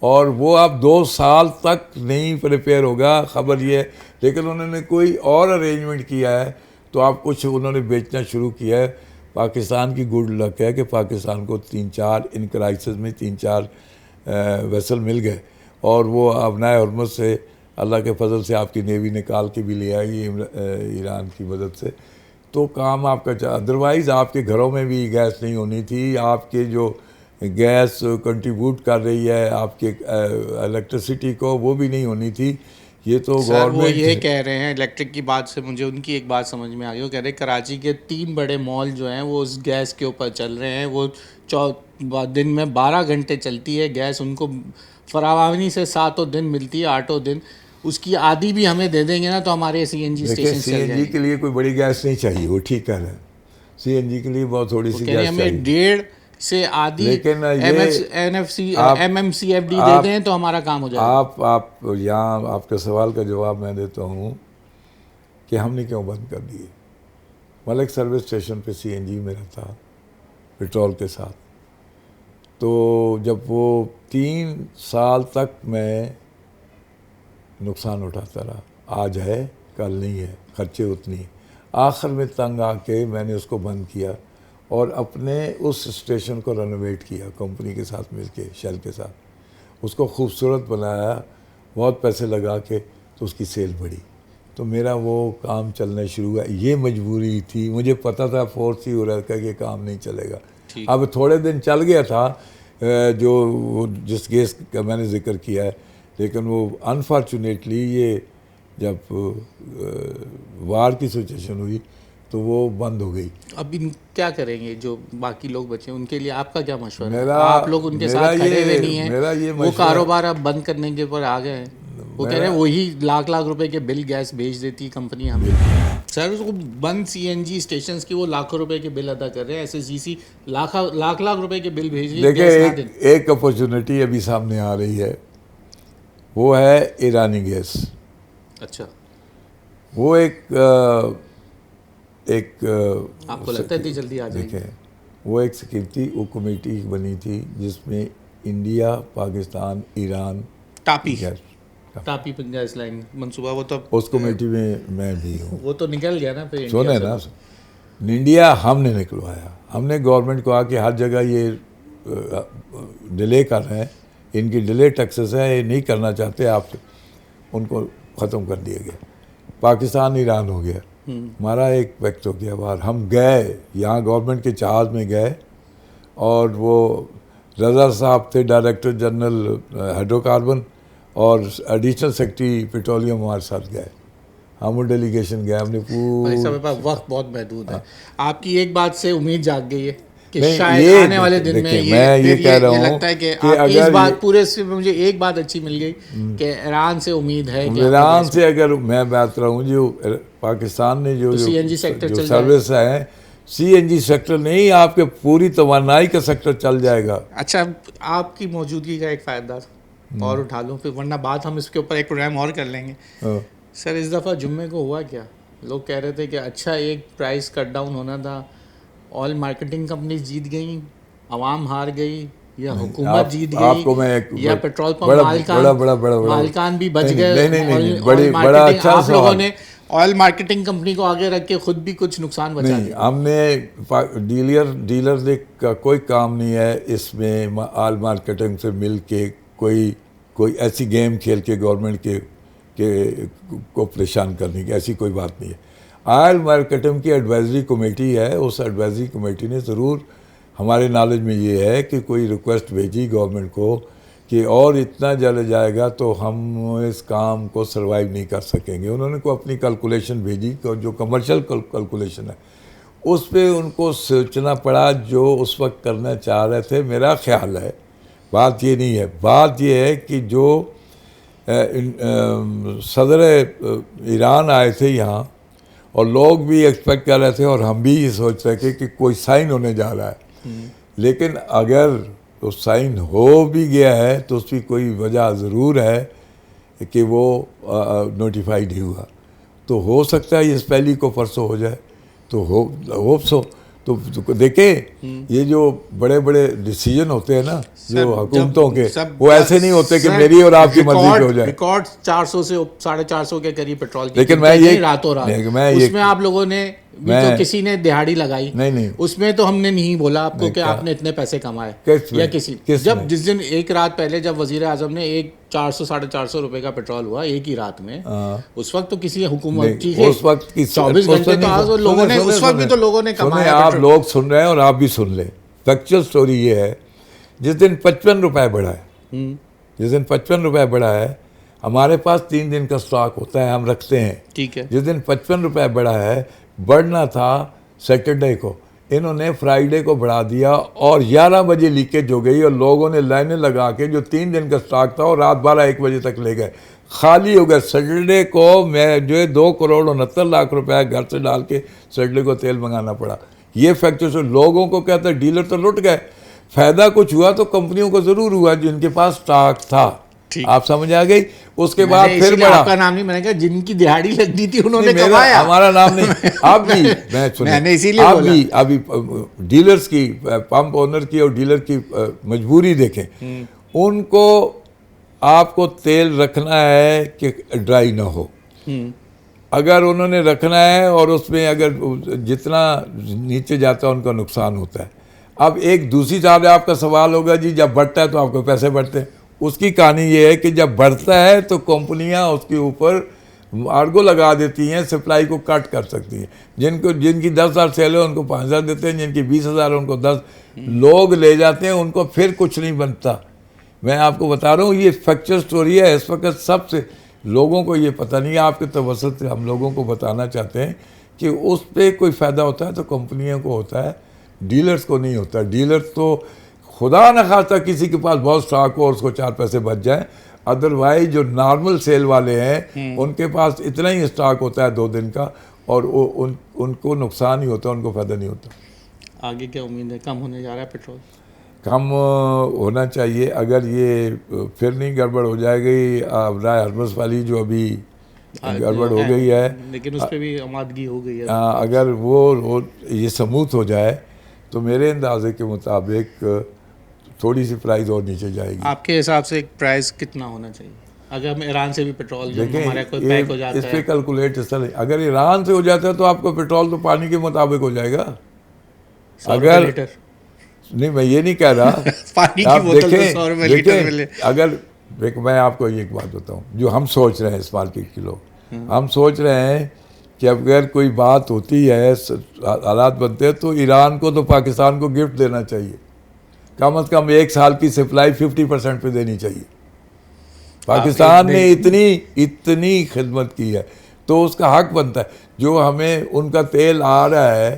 और वो अब 2 साल तक नहीं रिपेयर होगा, खबर ये है। लेकिन उन्होंने कोई और अरेंजमेंट किया है, तो आप कुछ उन्होंने बेचना शुरू किया है। पाकिस्तान की गुड लक है कि पाकिस्तान को 3-4 इन क्राइसिस में 3-4 वेसल मिल गए, और वो अपनाए हुर्मत से अल्लाह के फजल से आपकी नेवी निकाल के भी ले आई ईरान की मदद से, तो काम आपका। अदरवाइज़ आपके घरों में भी गैस नहीं होनी थी। आपके जो गैस कंट्रीब्यूट कर रही है आपके इलेक्ट्रिसिटी को, वो भी नहीं होनी थी। ये तो गवर्नमेंट, वो ये कह रहे हैं, इलेक्ट्रिक की बात से मुझे उनकी एक बात समझ में आ गई। वो कह रहे हैं कराची के 3 बड़े मॉल जो हैं वो उस गैस के ऊपर चल रहे हैं, वो दिन में 12 घंटे चलती है गैस, उनको फरावानी से 7 दिन मिलती है, 8 दिन। उसकी आधी भी हमें दे देंगे ना तो हमारे CNG स्टेशन चल जाएंगे। CNG के लिए कोई बड़ी गैस नहीं चाहिए, वो ठीक कह रहे हैं। CNG के लिए बहुत थोड़ी सी गैस हमें 1.5 से आधी, लेकिन MMCFD दे दें तो हमारा काम हो जाएगा। आप यहाँ आपके सवाल का जवाब मैं देता हूँ कि हमने क्यों बंद कर दिए। मलिक सर्विस स्टेशन पे CNG मेरा था पेट्रोल के साथ, तो जब वो 3 साल तक मैं नुकसान उठाता रहा, आज है कल नहीं है, खर्चे उतनी, आखिर में तंग आके मैंने उसको बंद किया और अपने उस स्टेशन को रेनोवेट किया कंपनी के साथ मिलके, शेल के साथ, उसको खूबसूरत बनाया, बहुत पैसे लगा के, तो उसकी सेल बढ़ी, तो मेरा वो काम चलना शुरू हुआ। ये मजबूरी थी, मुझे पता था फोर्स ही हो रहा था कि काम नहीं चलेगा। अब थोड़े दिन चल गया था जो जिस गैस का मैंने जिक्र किया है, लेकिन वो अनफॉर्चुनेटली ये जब वार की सिचुएशन हुई तो वो बंद हो गई। अब इन क्या करेंगे जो बाकी लोग बचे, उनके लिए आपका क्या मशवरा है? आप लोग उनके साथ खड़े हुए नहीं हैं, वो कारोबार अब बंद करने के ऊपर आ गए हैं। वो कह रहे हैं वही लाख रुपए के बिल गैस भेज देती कंपनी हमें। सर उसको बंद CNG स्टेशंस की वो लाखों रुपए के बिल अदा कर रहे हैं, SSGC लाख रुपए के बिल भेज रही है। देखिए एक अपॉर्चुनिटी अभी सामने आ रही है, वो है ईरानी गैस। अच्छा, वो एक आपको लगता है इतनी जल्दी आ जाएगी? देखें, वो एक स्कीम थी, वो कमेटी बनी थी जिसमें India, Pakistan, Iran, TAPI gas, TAPI Punjab line मंसूबा, वो तो उस कमेटी में मैं भी हूँ। वो तो निकल गया ना फिर सुने इंडिया ना, से। इंडिया हमने निकलवाया, हमने गवर्नमेंट को कहा कि हर जगह ये डिले कर रहे हैं, इनकी डिले टैक्सेस है, ये नहीं करना चाहते आप, उनको ख़त्म कर दिया गया। पाकिस्तान ईरान हो गया, हमारा एक वक्त हो गया बाहर। हम गए यहाँ गवर्नमेंट के जहाज़ में गए, और वो रज़ा साहब थे डायरेक्टर जनरल हाइड्रोकार्बन, और एडिशनल सेक्रेटरी पेट्रोलियम हमारे साथ गए, हम वो डेलीगेशन गए, हमने भाई साहब, पूरी मेरे पास वक्त बहुत महदूद है। आपकी एक बात से उम्मीद जाग गई है कि नहीं, शायद ये आने वाले दिन में देखिए, मैं ये कह रहा हूँ लगता है कि कि आपकी इस अगर बात ये- पूरे से मुझे एक बात अच्छी मिल गई कि ईरान से उम्मीद है कि ईरान से अगर मैं बात रहा हूँ, जो पाकिस्तान ने जो तो जो CNG सेक्टर जो चल सर्विस है, CNG सेक्टर नहीं, आपके पूरी तवानाई का सेक्टर चल जाएगा। अच्छा, आपकी मौजूदगी का एक फ़ायदा और उठा लूँ, फिर वरना बात हम इसके ऊपर एक प्रोग्राम और कर लेंगे। हाँ। सर, इस दफ़ा जुम्मे को हुआ क्या? लोग कह रहे थे कि अच्छा एक प्राइस कट डाउन होना था, ऑयल मार्केटिंग कंपनी जीत गई, आवाम हार गई, या हुकूमत जीत गई, आपको मैं एक या पेट्रोल पंप बड़ा मालिकान मालिकान भी बच गए? नहीं, ऑयल बड़ा मार्केटिंग, अच्छा आप लोगों सवाल। ने ऑयल मार्केटिंग कंपनी को आगे रख के खुद भी कुछ नुकसान बचा नहीं, लिया। हमने डीलर का कोई काम नहीं है इसमें, ऑयल मार्केटिंग से मिल के कोई ऐसी गेम खेल के गवर्नमेंट को परेशान करने की ऐसी कोई बात नहीं है। ऑयल मार्केटिंग की एडवाइजरी कमेटी है, उस एडवाइजरी कमेटी ने ज़रूर, हमारे नॉलेज में ये है कि कोई रिक्वेस्ट भेजी गवर्नमेंट को कि और इतना जल जाएगा तो हम इस काम को सरवाइव नहीं कर सकेंगे। उन्होंने को अपनी कैलकुलेशन भेजी, जो कमर्शियल कैलकुलेशन है, उस पे उनको सोचना पड़ा जो उस वक्त करना चाह रहे थे। मेरा ख्याल है, बात ये नहीं है, बात ये है कि जो सदर ईरान आए थे यहाँ, और लोग भी एक्सपेक्ट कर रहे थे और हम भी ये सोच रहे थे कि कोई साइन होने जा रहा है, लेकिन अगर तो साइन हो भी गया है तो उसकी कोई वजह ज़रूर है कि वो नोटिफाइड ही हुआ। तो हो सकता है इस पहली को परसों हो जाए, तो होप सो। तो देखें, ये जो बड़े बड़े डिसीजन होते हैं ना जो हुकूमतों के, वो ऐसे नहीं होते कि मेरी और आपकी मर्जी पे हो जाए। रिकॉर्ड 400 से 450 के करीब पेट्रोल की लेकिन कीमतें मैं ये नहीं रातों रात, उसमें आप लोगों ने भी तो किसी ने दिहाड़ी लगाई नहीं, उसमें तो हमने नहीं बोला आपको कि आपने इतने पैसे कमाए, या जिस दिन एक रात पहले जब वजीर आजम ने एक 400-450 रुपए का पेट्रोल हुआ एक ही रात में, उस वक्त तो किसी हुकूमत की उस वक्त की 24 घंटे तो आज लोगों ने, उस वक्त भी तो लोगों ने कमाया। आप लोग सुन रहे हैं और आप भी सुन लें, फैक्चुअल स्टोरी ये है, जिस दिन 55 रुपए बढ़ा है, जिस दिन 55 रुपए बढ़ा है, हमारे पास 3 दिन का स्टॉक होता है, हम रखते हैं, ठीक है। जिस दिन 55 रुपए बढ़ा है, बढ़ना था सैटरडे को, इन्होंने फ्राइडे को बढ़ा दिया और 11 बजे लीकेज हो गई और लोगों ने लाइनें लगा के जो 3 दिन का स्टॉक था और रात 12-1 बजे तक ले गए, खाली हो गया। सैटरडे को मैं जो है 2 करोड़ 69 लाख रुपए घर से डाल के सैटरडे को तेल मंगाना पड़ा। ये फैक्टर से लोगों को कहता है डीलर तो लुट गए, फ़ायदा कुछ हुआ तो कंपनियों को ज़रूर हुआ जिनके पास स्टॉक था। आप समझ आ गई। उसके बाद फिर बड़ा, आपका नाम नहीं, मैंने कहा जिनकी दिहाड़ी लगनी थी उन्होंने कमाया, हमारा नाम नहीं। आप भी मैंने इसीलिए बोला, अभी डीलर्स की, पंप ओनर की और डीलर की मजबूरी देखें, उनको आपको तेल रखना है कि ड्राई ना हो। अगर उन्होंने रखना है और उसमें अगर जितना नीचे जाता है उनका नुकसान होता है। अब एक दूसरी तरह आपका सवाल होगा जी जब बढ़ता है तो आपको पैसे बढ़ते हैं। उसकी कहानी ये है कि जब बढ़ता है तो कंपनियां उसके ऊपर आर्गो लगा देती हैं, सप्लाई को कट कर सकती हैं। जिनकी 10,000 सेल है उनको 5,000 देते हैं, जिनकी 20,000 है उनको 10 लोग ले जाते हैं, उनको फिर कुछ नहीं बनता। मैं आपको बता रहा हूँ ये फैक्चर स्टोरी है। इस वक्त सबसे लोगों को ये पता नहीं है, आपके तवज्जुह से हम लोगों को बताना चाहते हैं कि उस पर कोई फ़ायदा होता है तो कंपनियों को होता है, डीलर्स को नहीं होता। डीलर्स तो खुदा न खास्ता किसी के पास बहुत स्टॉक हो और उसको 4 पैसे बच जाए, अदरवाइज जो नॉर्मल सेल वाले हैं उनके पास इतना ही स्टॉक होता है 2 दिन का और उनको नुकसान ही होता है, उनको फ़ायदा नहीं होता। आगे क्या उम्मीद है? कम होने जा रहा है पेट्रोल? कम होना चाहिए। अगर ये फिर नहीं गड़बड़ हो जाएगी राय हरबस वाली जो अभी गड़बड़ हो गई है, लेकिन उस पर भी आमादगी हो गई है। अगर वो ये समूथ हो जाए तो मेरे अंदाजे के मुताबिक थोड़ी सी प्राइस और नीचे जाएगी। आपके हिसाब से एक प्राइस कितना होना चाहिए अगर हम ईरान से भी पेट्रोल जब देखिए हमारा कोई पैक हो जाता इस है? पे कैलकुलेट इस तरह, अगर ईरान से हो जाता है तो आपको पेट्रोल तो पानी के मुताबिक हो जाएगा। 100 रुपये अगर लीटर? नहीं, मैं ये नहीं कह रहा पानी की आप बोतल तो देखें 100 रुपये लीटर देखें, मिले। अगर मैं आपको एक बात बताऊं, जो हम सोच रहे हैं इस मार्केट के लोग, हम सोच रहे हैं कि अगर कोई बात होती है, हालात बनते हैं, तो ईरान को तो पाकिस्तान को गिफ्ट देना चाहिए, कम से कम 1 साल की सप्लाई 50% पे देनी चाहिए। पाकिस्तान ने इतनी खिदमत की है तो उसका हक बनता है। जो हमें उनका तेल आ रहा है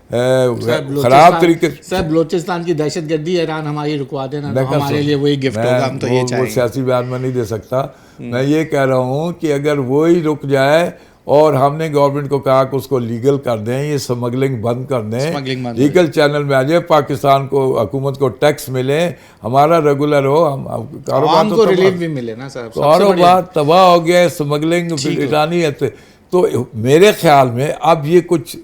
खराब तरीके सर, बलोचिस्तान की दहशतगर्दी ईरान हमारी रुकवा देना, तो हमारे लिए वही गिफ्ट होगा, हम तो ये वो चाहेंगे। सियासी बयान में नहीं दे सकता। मैं ये कह रहा हूँ कि अगर वही रुक जाए और हमने गवर्नमेंट को कहा कि उसको लीगल कर दें, ये स्मगलिंग बंद कर दें, लीगल चैनल में आ जाए, पाकिस्तान को हुकूमत को टैक्स मिले, हमारा रेगुलर हो, हम कारोबार को रिलीफ भी मिले ना सर। कारोबार तबाह हो गया, स्मगलिंग ईरानी है। तो मेरे ख्याल में अब ये कुछ,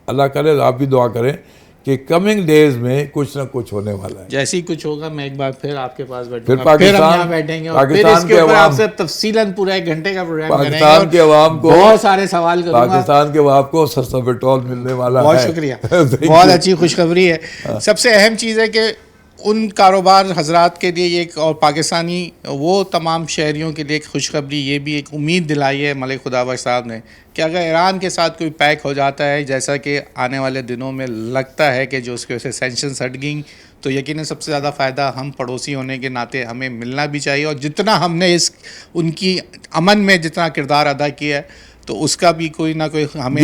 अल्लाह करे आप भी दुआ करें कि कमिंग डेज में कुछ ना कुछ होने वाला है। जैसे ही कुछ होगा मैं एक बार फिर आपके पास बैठूंगा, फिर पाकिस्तान, हम यहाँ बैठेंगे और फिर इसके ऊपर आपसे तफसीलन पूरा 1 घंटे का प्रोग्राम करेंगे। पाकिस्तान के अवाम को बहुत सारे सवाल करूंगा। पाकिस्तान के अवाम को सस्ता पेट्रोल मिलने वाला है। बहुत शुक्रिया, बहुत अच्छी खुशखबरी है। सबसे अहम चीज़ है कि उन कारोबार हजरात के लिए एक, और पाकिस्तानी वो तमाम शहरियों के लिए एक खुशखबरी, ये भी एक उम्मीद दिलाई है मलिक खुदाबख्श साहब ने कि अगर ईरान के साथ कोई पैक हो जाता है, जैसा कि आने वाले दिनों में लगता है कि जो उसकी वजह से सैंक्शंस हट गई, तो यकीनन सबसे ज़्यादा फ़ायदा हम पड़ोसी होने के नाते हमें मिलना भी चाहिए, और जितना हमने इस उनकी अमन में जितना किरदार अदा किया है, तो उसका भी कोई ना कोई हमें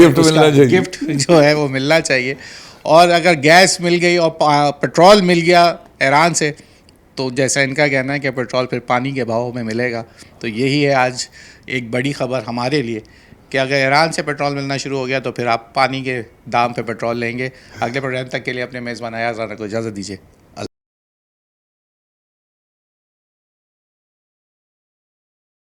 गिफ्ट जो है वो मिलना चाहिए। और अगर गैस मिल गई और पेट्रोल मिल गया ईरान से, तो जैसा इनका कहना है कि पेट्रोल फिर पानी के भाव में मिलेगा। तो यही है आज एक बड़ी ख़बर हमारे लिए कि अगर ईरान से पेट्रोल मिलना शुरू हो गया तो फिर आप पानी के दाम पे पेट्रोल लेंगे। अगले प्रोग्राम तक के लिए अपने मेज़बान अयाज़ राना को इजाज़त दीजिए।